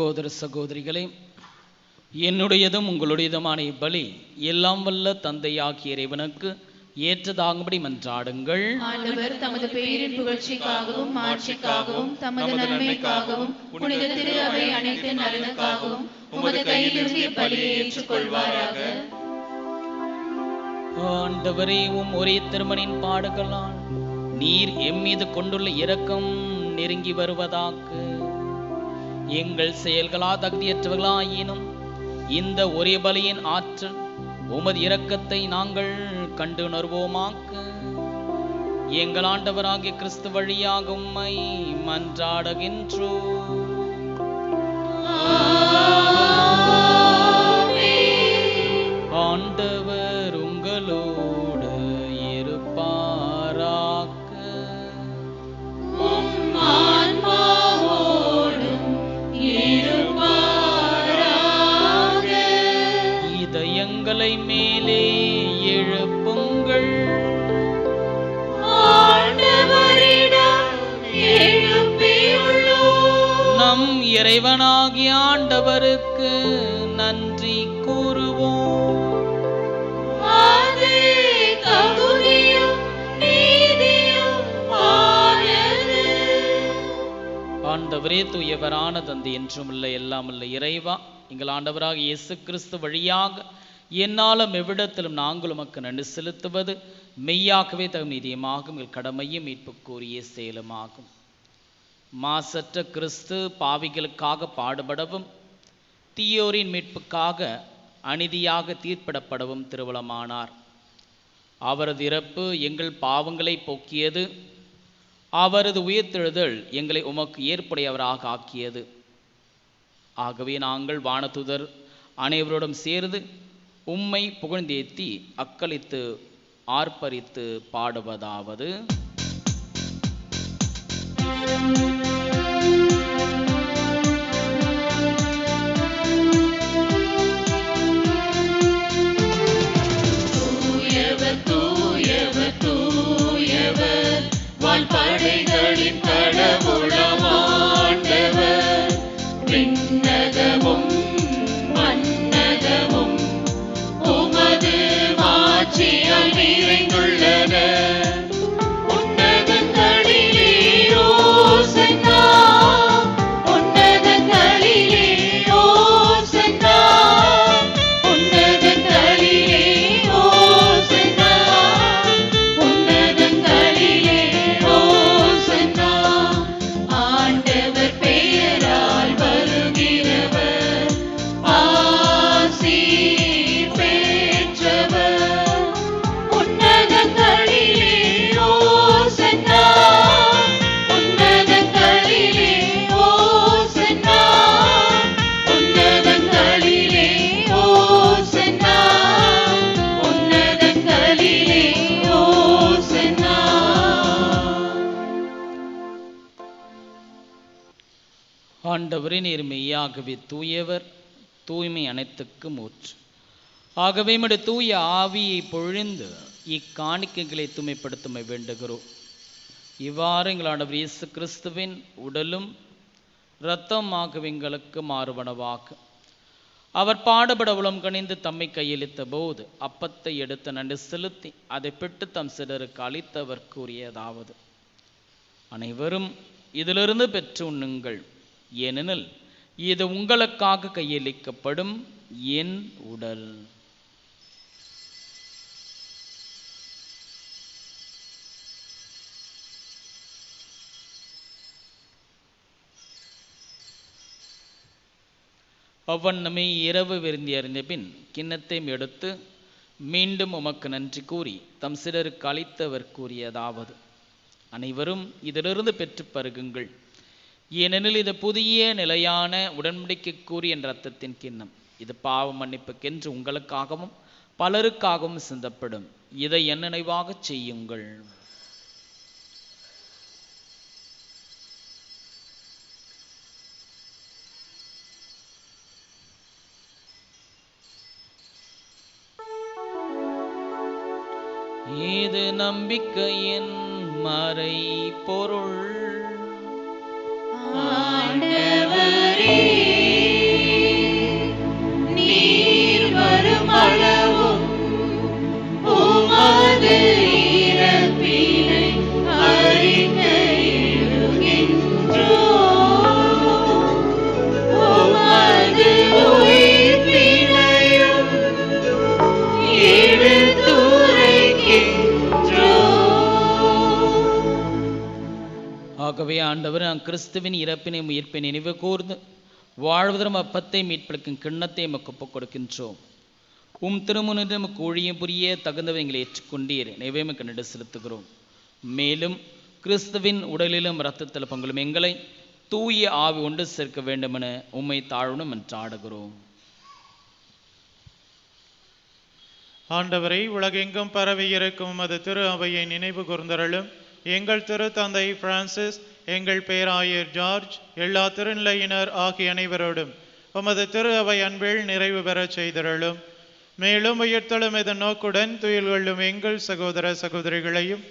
சகோதர சகோதரிகளே, என்னுடையதும் உங்களுடையதுமான இப்பலி எல்லாம் வல்ல தந்தையாகிய இறைவனுக்கு ஏற்றதாகும்படி மன்றாடுங்கள். ஆண்டவர் தமது பேரின் புகழ்ச்சிக்காகவும் மாட்சிக்காகவும் தமது நன்மைக்காகவும் புனித திரு அவை அனைத்து நலனுக்காகவும் உமது கையிலிருந்து இப்பலியை ஏற்றுக்கொள்வாராக. ஆண்டவரே, உம் ஒரே திருமணின் பாடுகளால் நீர் எம்மீது கொண்டுள்ள இரக்கம் நெருங்கி வருவதாக. எங்கள் செயல்களா தகுதியற்றவர்களாயினும் இந்த ஒரே பலியின் ஆற்றல் உமது இரக்கத்தை நாங்கள் கண்டு உணர்வோமாக்க. எங்கள் ஆண்டவராகிய கிறிஸ்து வழியாக உம்மை மன்றாடுகின்றோம். ஆண்டவர் உங்களோடு இருப்பாராக. இதயங்களை மேலே எழுப்புங்கள். நம் இறைவனாகிய ஆண்டவருக்கு நன்றி கூறுவோம். ஆண்டவரே, தூயவரான தந்தை, என்றும் இல்லை எல்லாம் இல்லை இறைவா, எங்கள் ஆண்டவராக இயேசு கிறிஸ்து வழியாக என்னாலும் எவ்விடத்திலும் நாங்கள் உமக்கு நன்றி செலுத்துவது மெய்யாகவே தகும் நீதியமாகும், எங்கள் கடமையும் மீட்புக்குரிய செயலுமாகும். மாசற்ற கிறிஸ்து பாவிகளுக்காக பாடுபடவும் தீயோரின் மீட்புக்காக அநீதியாக தீர்ப்பிடப்படவும் திருவுளமானார். அவரது இறப்பு எங்கள் பாவங்களை போக்கியது, அவரது உயிர்த்தெழுதல் எங்களை உமக்கு ஏற்புடையவராக ஆக்கியது. ஆகவே நாங்கள் வானதூதர் அனைவரோடும் சேர்ந்து உம்மை புகழ்ந்தேத்தி அக்களித்து ஆர்ப்பரித்து பாடுவதாவது: தூயவர் தூயவர் தூயவர், வான்படைகளின் கடவுளாம் ஆண்டவர். விண்ணகமும் மண்ணகமும் உமது மாட்சியால் நிறைந்துள்ளன. உன்னதங்களிலே ஓசன்னா, உன்னதங்களிலே ஓசன்னா, உன்னதங்களிலே ஓசன்னா, உன்னதங்களிலே ஓசன்னா. ஆண்டவர் பெயரால் வருகிறவர் ஆசி பெற்றவர். உன்னதங்களிலே ஓசன்னா, உன்னதங்களிலே ஓசன்னா, உன்னதங்களிலே ஓசன்னா, உன்னதங்களிலே ஓசன்னா. ஆண்டவரே, நீர் மெய்யாகவே தூயவர், தூய்மை அனைத்துக்கும் ஊற்று. ஆகவே உம்முடைய தூய ஆவியை பொழிந்து இக்காணிக்கைகளை தூய்மைப்படுத்த வேண்டுகிறோம். இவ்வாறு எங்கள் ஆண்டவர் இயேசு கிறிஸ்துவின் உடலும் இரத்தமாகவே எங்களுக்கு மாறுபனவாக. அவர் பாடுபட உளம் கனிந்து தம்மை கையளித்த போது அப்பத்தை எடுத்து நன்றி செலுத்தி அதை பெற்று தம் சிலருக்கு அளித்தவர் கூறியதாவது: அனைவரும் இதிலிருந்து பெற்று உண்ணுங்கள், ஏனெனில் இது உங்களுக்காக கையளிக்கப்படும் என் உடல். அவ்வண்ணமே இரவு விருந்தி அறிந்த பின் கிண்ணத்தையும் எடுத்து மீண்டும் உமக்கு நன்றி கூறி தம் சிலருக்கு அளித்தவர் கூறியதாவது: அனைவரும் இதிலிருந்து பெற்று பருகுங்கள், ஏனெனில் இது புதிய நிலையான உடன்படிக்கைக்குரிய என் இரத்தத்தின் கிண்ணம். இது பாவ மன்னிப்புக்கென்று உங்களுக்காகவும் பலருக்காகவும் சிந்தப்படும். இதை என் நினைவாகச் செய்யுங்கள். இது நம்பிக்கையின் மறை பொருள். ஆண்டவரே உமது இறப்பினை அறிக்கையிடுகின்றோம். உமது உயிர்ப்பினையும் எடுத்துரைக்கின்றோம். ஆகவே ஆண்டவர் கிறிஸ்துவின் இறப்பினை உயிர்ப்பை நினைவு கூர்ந்து வாழ்வதரும் அப்பத்தை மீட்பளிக்கும் கிண்ணத்தை எமக்கு ஒப்புக் கொடுக்கின்றோம். திருமுன்னிடம் நமக்கு ஊழியம் புரிய தகுந்தவை எங்களை ஏற்றுக்கொண்டீர். எனவே எமக்கு நடு செலுத்துகிறோம். மேலும் கிறிஸ்துவின் உடலிலும் இரத்தத்தில் பங்குலும் எங்களை தூய ஆவி ஒன்று சேர்க்க வேண்டுமென உம்மை தாழ்வுடன் மன்றாடுகிறோம். ஆண்டவரை உலகெங்கும் பரவி இருக்கும் உமது திரு அவையை நினைவு கூர்ந்தருளும். எங்கள் திரு தந்தை பிரான்சிஸ், எங்கள் பேராயர் ஜார்ஜ், எல்லா திருநிலையினர் ஆகிய அனைவரோடும் உமது திரு அவை அன்பில் நிறைவு பெறச் செய்தருளும். மேலும் உயிர்த்தெழும் இதன் நோக்குடன் துயில் கொள்ளும் எங்கள் சகோதர சகோதரிகளையும்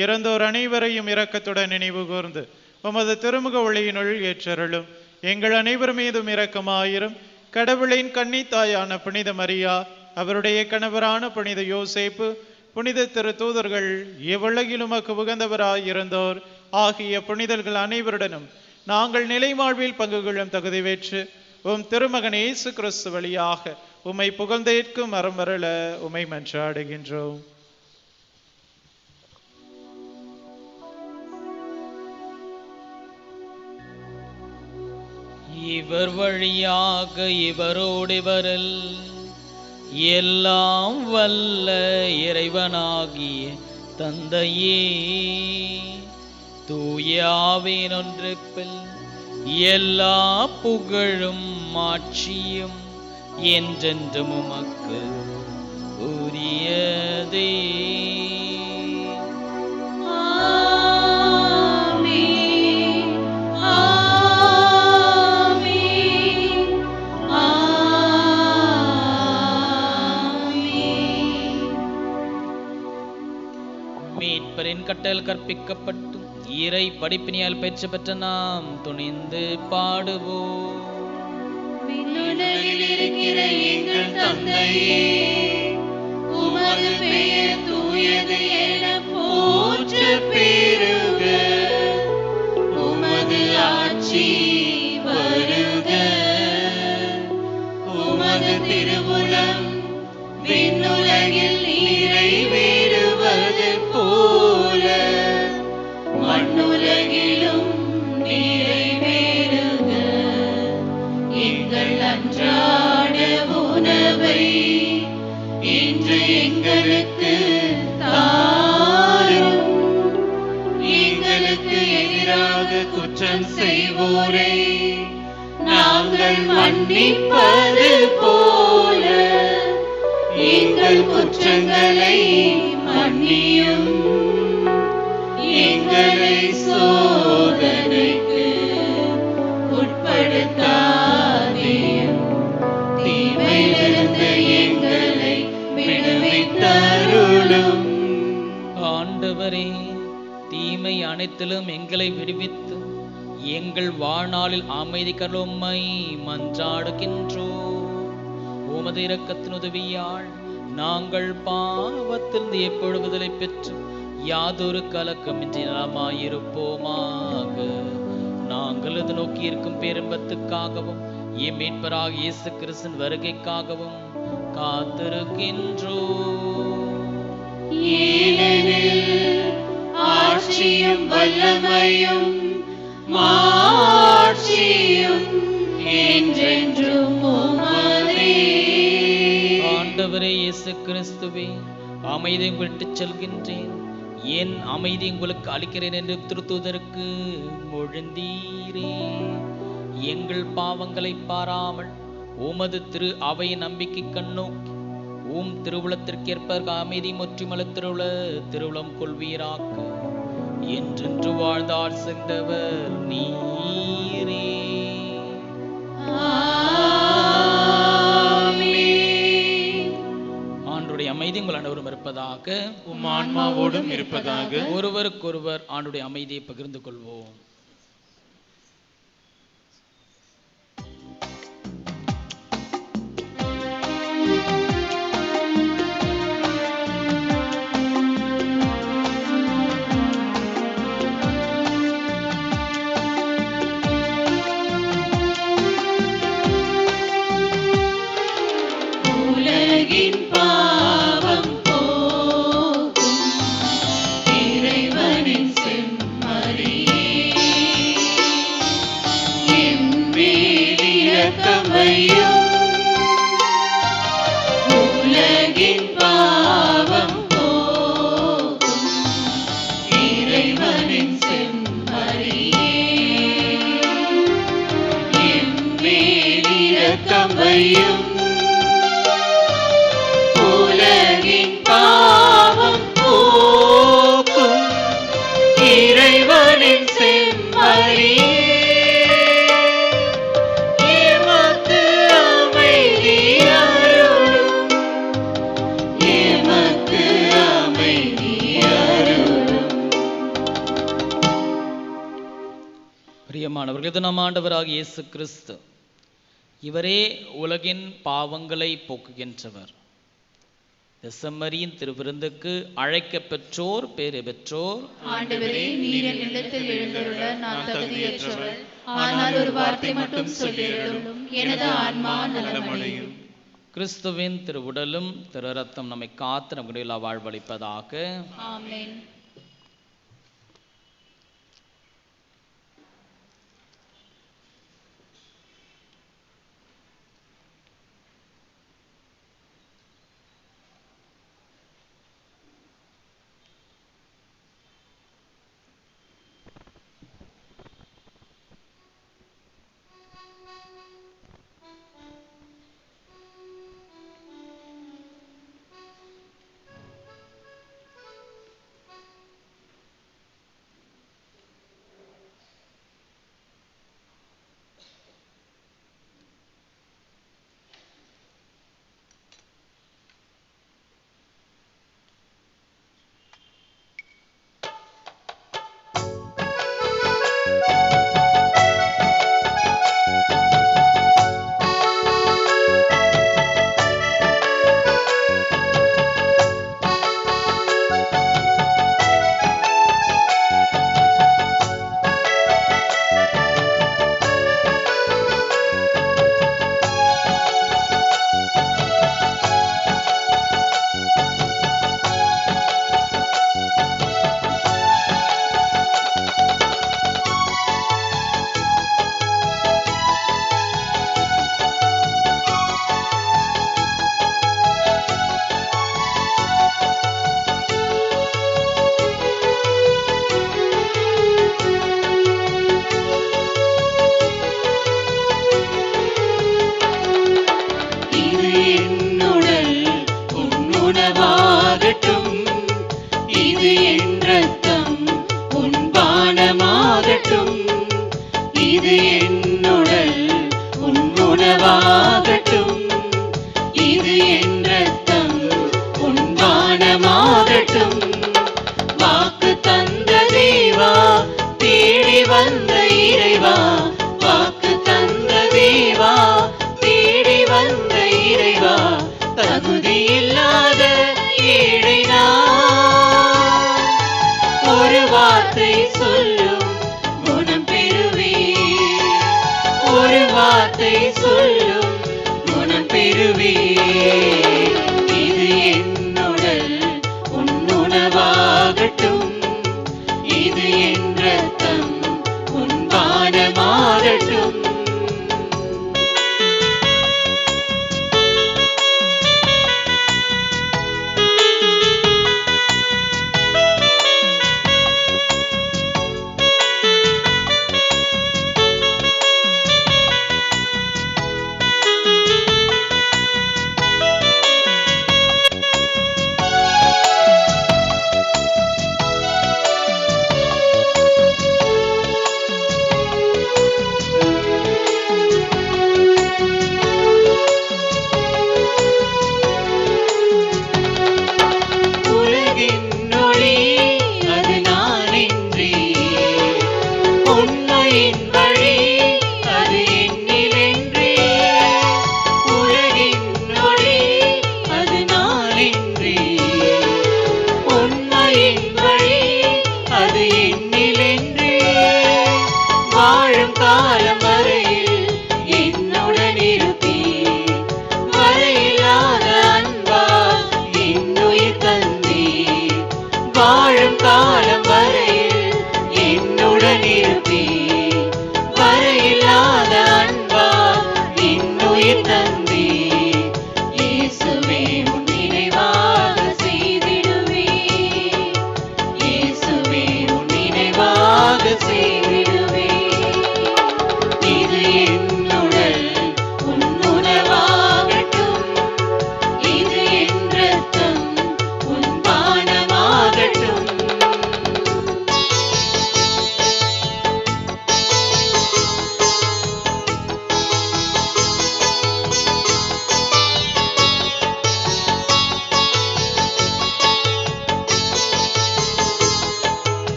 இறந்தோர் அனைவரையும் இரக்கத்துடன் நினைவு கூர்ந்து உமது திருமுக ஒளியினுள் ஏற்றருளும். எங்கள் அனைவர் மீதும் இரக்கமாயிரும். கடவுளின் கன்னித்தாயான புனித மரியா, அவருடைய கணவரான புனித யோசேப்பு, புனித திரு தூதர்கள், எவ்வுலகிலும் உமக்கு உகந்தவராயிருந்தோர் ஆகிய புனிதர்கள் அனைவருடனும் நாங்கள் நிலை வாழ்வில் பங்கு கொள்ளும் தகுதி பெற்று உம் திருமகன் இயேசு கிறிஸ்து வழியாக உம்மை புகழ்ந்தேற்கும் மரமருள உம்மை மன்றாடுகின்றோம். இவர் வழியாக இவரோடு இவரில் எல்லாம் வல்ல இறைவனாகிய தந்தையே, தூய ஆவியின் ஒன்றிப்பில் எல்லா புகழும் மாட்சியும் என்றென்றும் உமக்கு உரியதே. ஆமென். ஆமென். ஆமென். மீட்பரின் கட்டல் கற்பிக்கப்பட்டு இறை படிப்பினியால் பெற்று பெற்ற நாம் துணிந்து பாடுவோம். விண்ணுலகில் இருக்கிற எங்கள் தந்தையே, உமது பெயர் தூயது என போற்றப் பெறுக. உமது ஆட்சி வருக. உமது திருவுளம் விண்ணுலகில் நிறைவேறுவது போல மண்ணுலகிலும் நிறைவேறுக. எங்கள் அன்றாட உணவை இன்று எங்களுக்கு தாரும். எங்களுக்கு எதிராக குற்றம் செய்வோரை நாங்கள் மன்னிப்பது போல எங்கள் குற்றங்களை மன்னியும். எங்களை சோதனைக்கு உட்படுத்தாதேயும், தீமையிலிருந்து எங்களை விடுவித்தருளும். ஆண்டவரே, தீமை அனைத்திலும் எங்களை விடுவித்து எங்கள் வாழ்நாளில் அமைதி கருளும்மை மன்றாடுகின்றோம். உமது இரக்கத்தின் உதவியால் நாங்கள் பாவத்திலிருந்து எப்பொழுது விடுதலை பெற்று யாதொரு கலக்கமின்றி நலமாயிருப்போமாக. நாங்கள் இது நோக்கி இருக்கும் பேரின்பத்துக்காகவும் எம் மீட்பராகிய இயேசு கிறிஸ்துவின் வருகைக்காகவும் காத்திருக்கின்றோம். ஏனெனில் ஆட்சியும் வல்லமையும் மாட்சியும் என்றென்றும் உமதே. ஆண்டவரே இயேசு கிறிஸ்துவே, அமைதி உங்களுக்கு செல்கின்றேன், என் அமைதி உங்களுக்கு அளிக்கிறேன் என்று திருத்தூதருக்கு மொழிந்தீரே. எங்கள் பாவங்களை பாராமல் உமது திரு அவை நம்பிக்கை கண்ணோக்கி திருவுளத்திற்கேற்ப அமைதி முற்றிமல திருவுளம் கொள்வீராக்க. என்றென்று வாழ்ந்தால் சென்றவர் நீரே. ஆண்டுடைய அமைதி உங்கள் அனைவரும் இருப்பதாக, உம் ஆன்மாவோடும் இருப்பதாக. ஒருவருக்கொருவர் ஆண்டுடைய அமைதியை பகிர்ந்து கொள்வோம். பிரியமானவர்கள், இது நம் ஆண்டவராகிய இயேசு கிறிஸ்து. இவரே உலகின் பாவங்களை போக்குகின்றவர். செம்மறியின் திருவிருந்துக்கு அழைக்க பெற்றோர் பேறு பெற்றோர். ஆண்டவரே, நீர் என் இல்லத்தில் எழுந்தருள நான் தகுதியற்றவர். ஆனால் ஒரு வார்த்தை மட்டும் சொல்லியருளும், எனது ஆன்மா நலமடையும். கிறிஸ்துவின் திருவுடலும் திரு ரத்தம் நம்மை காத்து நம்முடைய வாழ்வளிப்பதாக. ஆமென்.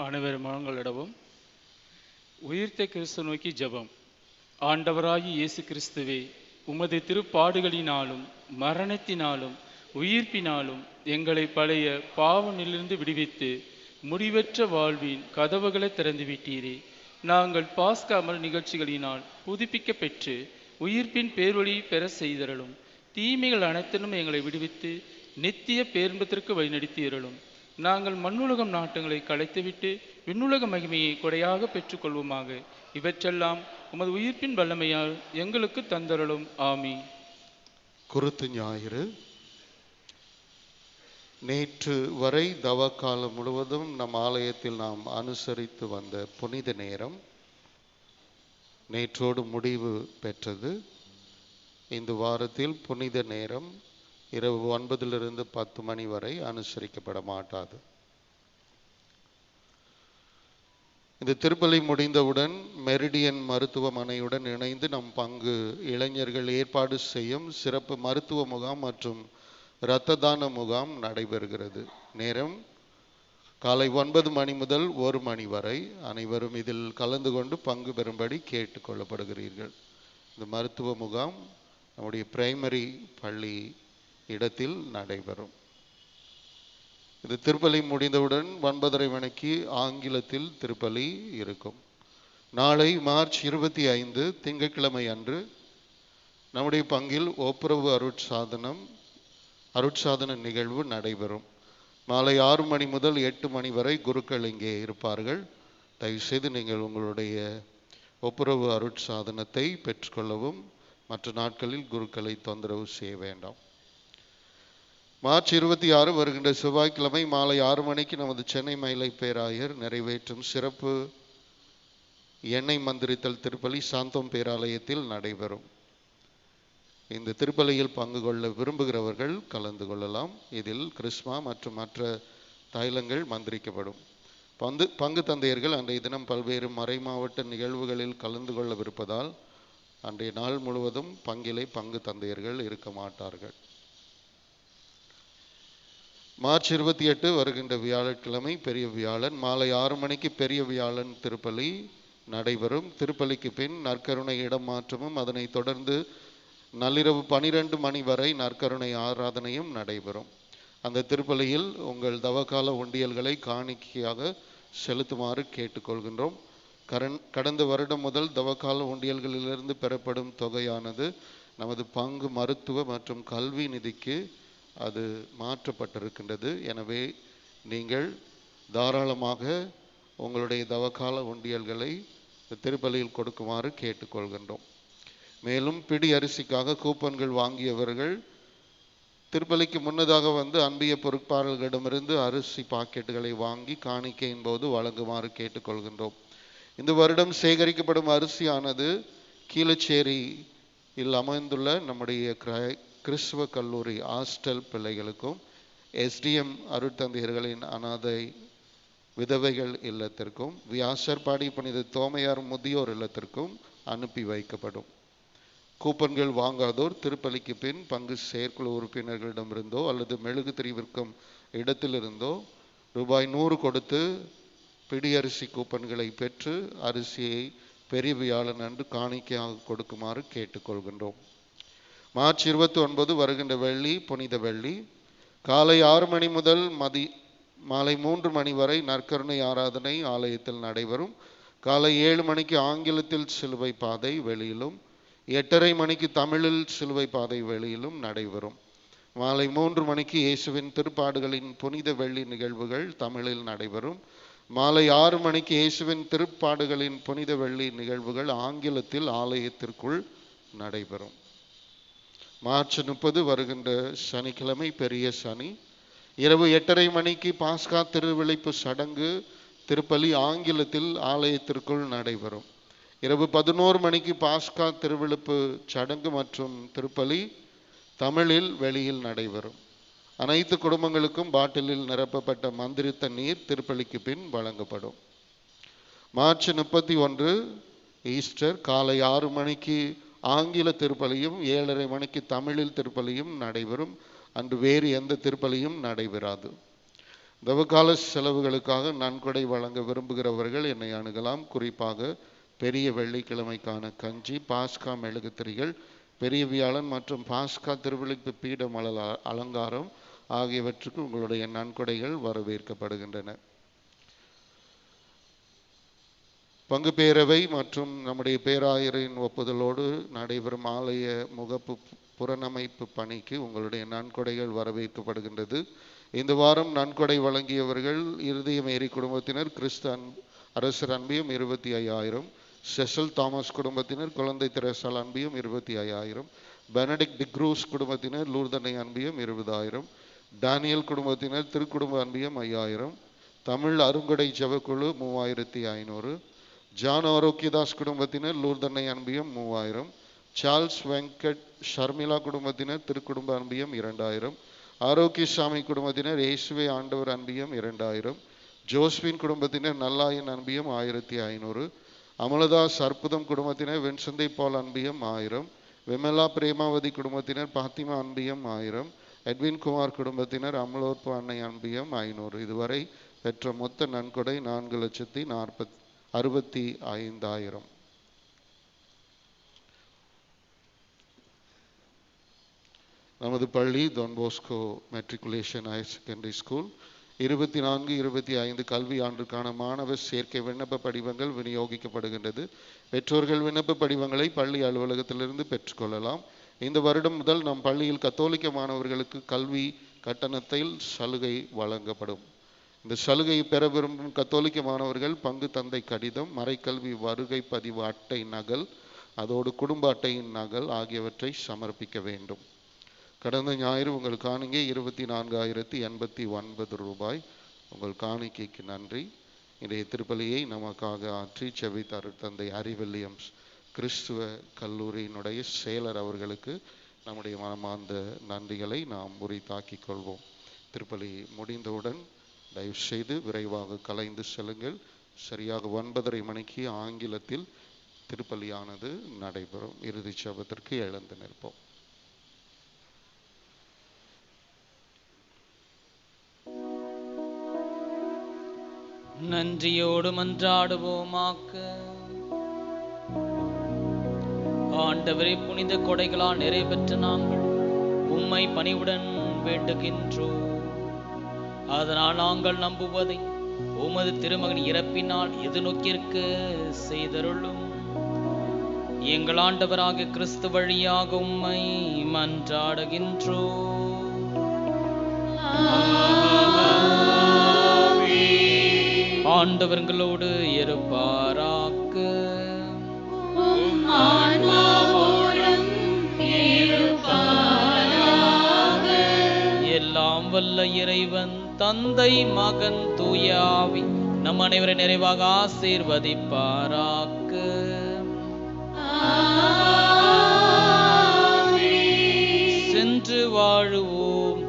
அனைவரும் முழங்களிடவும். உயிர்த்த கிறிஸ்து நோக்கி ஜெபம். ஆண்டவராகிய இயேசு கிறிஸ்துவே, உமது திருப்பாடுகளினாலும் மரணத்தினாலும் உயிர்ப்பினாலும் எங்களை பழைய பாவனிலிருந்து விடுவித்து முடிவற்ற வாழ்வின் கதவுகளை திறந்துவிட்டீரே. நாங்கள் பாஸ்காமல் நிகழ்ச்சிகளினால் புதுப்பிக்க பெற்று உயிர்ப்பின் பேரொளி பெற செய்தரலும். தீமைகள் அனைத்திலும் எங்களை விடுவித்து நித்திய பேரின்பத்திற்கு வழிநடத்தியறலும். நாங்கள் மண்ணுலகம் நாட்டங்களை களைத்துவிட்டு விண்ணுலக மகிமையை கொடையாக பெற்றுக்கொள்வோமாக. இவற்றெல்லாம் உமது உயிர்ப்பின் வல்லமையால் எங்களுக்கு தந்தரலும். ஆமீன். குருத்து ஞாயிறு. நேற்று வரை தவக்காலம் முழுவதும் நம் ஆலயத்தில் நாம் அனுசரித்து வந்த புனித நேரம் நேற்றோடு முடிவு பெற்றது. இந்த வாரத்தில் புனித நேரம் இரவு 9 to 10 மணி வரை அனுசரிக்கப்பட மாட்டாது. இந்த திருப்பலி முடிந்தவுடன் மெரிடியன் மருத்துவமனையுடன் இணைந்து நம் பங்கு இளைஞர்கள் ஏற்பாடு செய்யும் சிறப்பு மருத்துவ முகாம் மற்றும் இரத்த தான முகாம் நடைபெறுகிறது. நேரம் காலை 9 மணி முதல் 1 மணி வரை. அனைவரும் இதில் கலந்து கொண்டு பங்கு பெறும்படி கேட்டுக்கொள்ளப்படுகிறீர்கள். இந்த மருத்துவ முகாம் நம்முடைய பிரைமரி பள்ளி இடத்தில் நடைபெறும். இது திருப்பலி முடிந்தவுடன் 9:30 மணிக்கு ஆங்கிலத்தில் திருப்பலி இருக்கும். நாளை மார்ச் 25 திங்கட்கிழமை அன்று நம்முடைய பங்கில் ஒப்புரவு அருட்சாதன நிகழ்வு நடைபெறும். மாலை 6 மணி முதல் 8 மணி வரை குருக்கள் இங்கே இருப்பார்கள். தயவுசெய்து நீங்கள் உங்களுடைய ஒப்புரவு அருட்சாதனத்தை பெற்றுக்கொள்ளவும் மற்ற நாட்களில் குருக்களை தொந்தரவு செய்ய வேண்டாம். மார்ச் 26 வருகின்ற செவ்வாய்க்கிழமை மாலை 6 மணிக்கு நமது சென்னை மயிலை பேராயர் நிறைவேற்றும் சிறப்பு எண்ணெய் மந்திரித்தல் திருப்பலி சாந்தோம் பேராலயத்தில் நடைபெறும். இந்த திருப்பலியில் பங்கு கொள்ள விரும்புகிறவர்கள் கலந்து கொள்ளலாம். இதில் கிறிஸ்மா மற்றும் மற்ற தைலங்கள் மந்திரிக்கப்படும். பங்கு தந்தையர்கள் அன்றைய தினம் பல்வேறு மறைமாவட்ட நிகழ்வுகளில் கலந்து கொள்ளவிருப்பதால் அன்றைய நாள் முழுவதும் பங்கிலே பங்கு தந்தையர்கள் இருக்க மாட்டார்கள். மார்ச் 28 வருகின்ற வியாழக்கிழமை பெரிய வியாழன் மாலை 6 மணிக்கு பெரிய வியாழன் திருப்பலி நடைபெறும். திருப்பலிக்கு பின் நற்கருணை இடம் மாற்றமும் அதனை தொடர்ந்து நள்ளிரவு 12 மணி வரை நற்கருணை ஆராதனையும் நடைபெறும். அந்த திருப்பலியில் உங்கள் தவக்கால உண்டியல்களை காணிக்கையாக செலுத்துமாறு கேட்டுக்கொள்கின்றோம். கடந்த வருடம் முதல் தவக்கால உண்டியல்களிலிருந்து பெறப்படும் தொகையானது நமது பங்கு மருத்துவ மற்றும் கல்வி நிதிக்கு அது மாற்றப்பட்டிருக்கின்றது. எனவே நீங்கள் தாராளமாக உங்களுடைய தவக்கால உண்டியல்களை திருப்பலியில் கொடுக்குமாறு கேட்டுக்கொள்கின்றோம். மேலும் பிடி அரிசிக்காக கூப்பன்கள் வாங்கியவர்கள் திருப்பலிக்கு முன்னதாக வந்து அன்பிய பொறுப்பாளர்களிடமிருந்து அரிசி பாக்கெட்டுகளை வாங்கி காணிக்கையின் போது வழங்குமாறு கேட்டுக்கொள்கின்றோம். இந்த வருடம் சேகரிக்கப்படும் அரிசியானது கீழச்சேரியில் அமைந்துள்ள நம்முடைய கிறிஸ்துவ கல்லூரி ஹாஸ்டல் பிள்ளைகளுக்கும் SDM அருட்தந்தையர்களின் அனாதை விதவைகள் இல்லத்திற்கும் வியாசர்பாடி புனித தோமையார் முதியோர் இல்லத்திற்கும் அனுப்பி வைக்கப்படும். கூப்பன்கள் வாங்காதோர் திருப்பலிக்கு பின் பங்கு செயற்குழு உறுப்பினர்களிடமிருந்தோ அல்லது மெழுகு திரி விற்கும் இடத்திலிருந்தோ ரூபாய் 100 கொடுத்து பிடியரிசி கூப்பன்களை பெற்று அரிசியை பெரிய வியாழன் அன்று காணிக்கையாக கொடுக்குமாறு கேட்டுக்கொள்கின்றோம். மார்ச் 29 வருகின்ற வெள்ளி புனித வெள்ளி காலை 6 மணி முதல் மாலை 3 மணி வரை நற்கருணை ஆராதனை ஆலயத்தில் நடைபெறும். காலை 7 மணிக்கு ஆங்கிலத்தில் சிலுவை பாதை வெளியிலும் 8:30 மணிக்கு தமிழில் சிலுவை பாதை வெளியிலும் நடைபெறும். மாலை 3 மணிக்கு இயேசுவின் திருப்பாடுகளின் புனித வெள்ளி நிகழ்வுகள் தமிழில் நடைபெறும். மாலை 6 மணிக்கு இயேசுவின் திருப்பாடுகளின் புனித வெள்ளி நிகழ்வுகள் ஆங்கிலத்தில் ஆலயத்திற்குள் நடைபெறும். மார்ச் 30 வருகின்ற சனிக்கிழமை பெரிய சனி இரவு 8:30 மணிக்கு பாஸ்கா திருவிழிப்பு சடங்கு திருப்பலி ஆங்கிலத்தில் ஆலயத்திற்குள் நடைபெறும். இரவு 11 மணிக்கு பாஸ்கா திருவிழிப்பு சடங்கு மற்றும் திருப்பலி தமிழில் வெளியில் நடைபெறும். அனைத்து குடும்பங்களுக்கும் பாட்டிலில் நிரப்பப்பட்ட மந்திரித்த நீர் திருப்பலிக்கு பின் வழங்கப்படும். மார்ச் 31 ஈஸ்டர் காலை 6 மணிக்கு ஆங்கில திருப்பலியும் 7:30 மணிக்கு தமிழில் திருப்பலியும் நடைபெறும். அன்று வேறு எந்த திருப்பலியும் நடைபெறாது. தவக்கால செலவுகளுக்காக நன்கொடை வழங்க விரும்புகிறவர்கள் என்னை அணுகலாம். குறிப்பாக பெரிய வெள்ளிக்கிழமைக்கான கஞ்சி, பாஸ்கா மெழுகுத்திரிகள், பெரிய வியாழன் மற்றும் பாஸ்கா திருவிழிப்பு பீடம் அலங்காரம் ஆகியவற்றுக்கு உங்களுடைய நன்கொடைகள் வரவேற்கப்படுகின்றன. பங்கு பேரவை மற்றும் நம்முடைய பேராயரின் ஒப்புதலோடு நடைபெறும் ஆலய முகப்பு புறநமைப்பு பணிக்கு உங்களுடைய நன்கொடைகள் வரவேற்கப்படுகின்றது. இந்த வாரம் நன்கொடை வழங்கியவர்கள் இருதய மேரி குடும்பத்தினர் கிறிஸ்து அரசர் அன்பியம் 25,000, செசல் தாமஸ் குடும்பத்தினர் குழந்தை தெரசால் அன்பியம் 25,000, பெனடிக்ட் டிக்ரூஸ் குடும்பத்தினர் லூர்தனை அன்பியம் 20,000, டானியல் குடும்பத்தினர் திருக்குடும்ப அன்பியம் 5,000, தமிழ் அருங்கொடை ஜெபக்குழு 3,500, ஜான் ஆரோக்கியதாஸ் குடும்பத்தினர் லூர்தனை அன்பியம் 3,000, சார்ல்ஸ் வெங்கட் ஷர்மிளா குடும்பத்தினர் திருக்குடும்ப அன்பியம் 2,000, ஆரோக்கியசாமி குடும்பத்தினர் இயேசுவே ஆண்டவர் அன்பியம் 2,000, ஜோஸ்பின் குடும்பத்தினர் நல்லாயன் அன்பியம் 1,500, அமலதாஸ் அற்புதம் குடும்பத்தினர் வெண்சந்தை பால் அன்பியம் 1000, விமலா பிரேமாவதி குடும்பத்தினர் பாத்திமா அன்பியம் 1000, எட்வின் குமார் குடும்பத்தினர் அமலோற்பு அன்னை அன்பியம் 500. இதுவரை பெற்ற மொத்த நன்கொடை 4,65,000. நமது பள்ளி Don Bosco matriculation higher secondary school 24-25 கல்வி ஆண்டுக்கான மாணவர் சேர்க்கை விண்ணப்ப படிவங்கள் விநியோகிக்கப்படுகின்றது. பெற்றோர்கள் விண்ணப்ப படிவங்களை பள்ளி அலுவலகத்திலிருந்து பெற்றுக்கொள்ளலாம். இந்த வருடம் முதல் நம் பள்ளியில் கத்தோலிக்க மாணவர்களுக்கு கல்வி கட்டணத்தில் சலுகை வழங்கப்படும். இந்த சலுகையை பெற விரும்பும் கத்தோலிக்க மாணவர்கள் பங்கு தந்தை கடிதம், மறைக்கல்வி வருகை பதிவு அட்டை நகல், அதோடு குடும்ப அட்டையின் நகல் ஆகியவற்றை சமர்ப்பிக்க வேண்டும். கடந்த ஞாயிறு உங்கள் காணிக்கை 24,089 ரூபாய். உங்கள் காணிக்கைக்கு நன்றி. இன்றைய திருப்பலியை நமக்காக ஆற்றி செபித்த தந்தை ஹரி வில்லியம்ஸ் கிறிஸ்துவ கல்லூரியினுடைய செயலர் அவர்களுக்கு நம்முடைய மனமார்ந்த நன்றிகளை நாம் உரித்தாக்கிக் கொள்வோம். திருப்பலி முடிந்தவுடன் தயவு செய்து விரைவாக கலைந்து செல்லுங்கள். சரியாக 9:30 மணிக்கு ஆங்கிலத்தில் திருப்பலியானது நடைபெறும். இறுதி ஜெபத்திற்கு எழுந்து நிற்போம். நன்றியோடு மன்றாடுவோமாக்க. ஆண்டவரே, புனித கொடைகளால் நிறைவேற்ற நாங்கள் உம்மை பணிவுடன் வேண்டுகின்றோம். அதனால் நாங்கள் நம்புவதை உமது திருமகன் இறப்பினால் எதிர்நோக்கியிருக்க செய்தருளும். எங்கள் ஆண்டவராகிய கிறிஸ்து வழியாக உம்மை மன்றாடுகின்றோம். ஆண்டவர்களோடு இருப்பாராக. எல்லாம் வல்ல இறைவன் தந்தை மகன் தூயாவி நம் அனைவரை நிறைவாக ஆசீர்வதிப்பாராக. சென்று வாழுவோம்.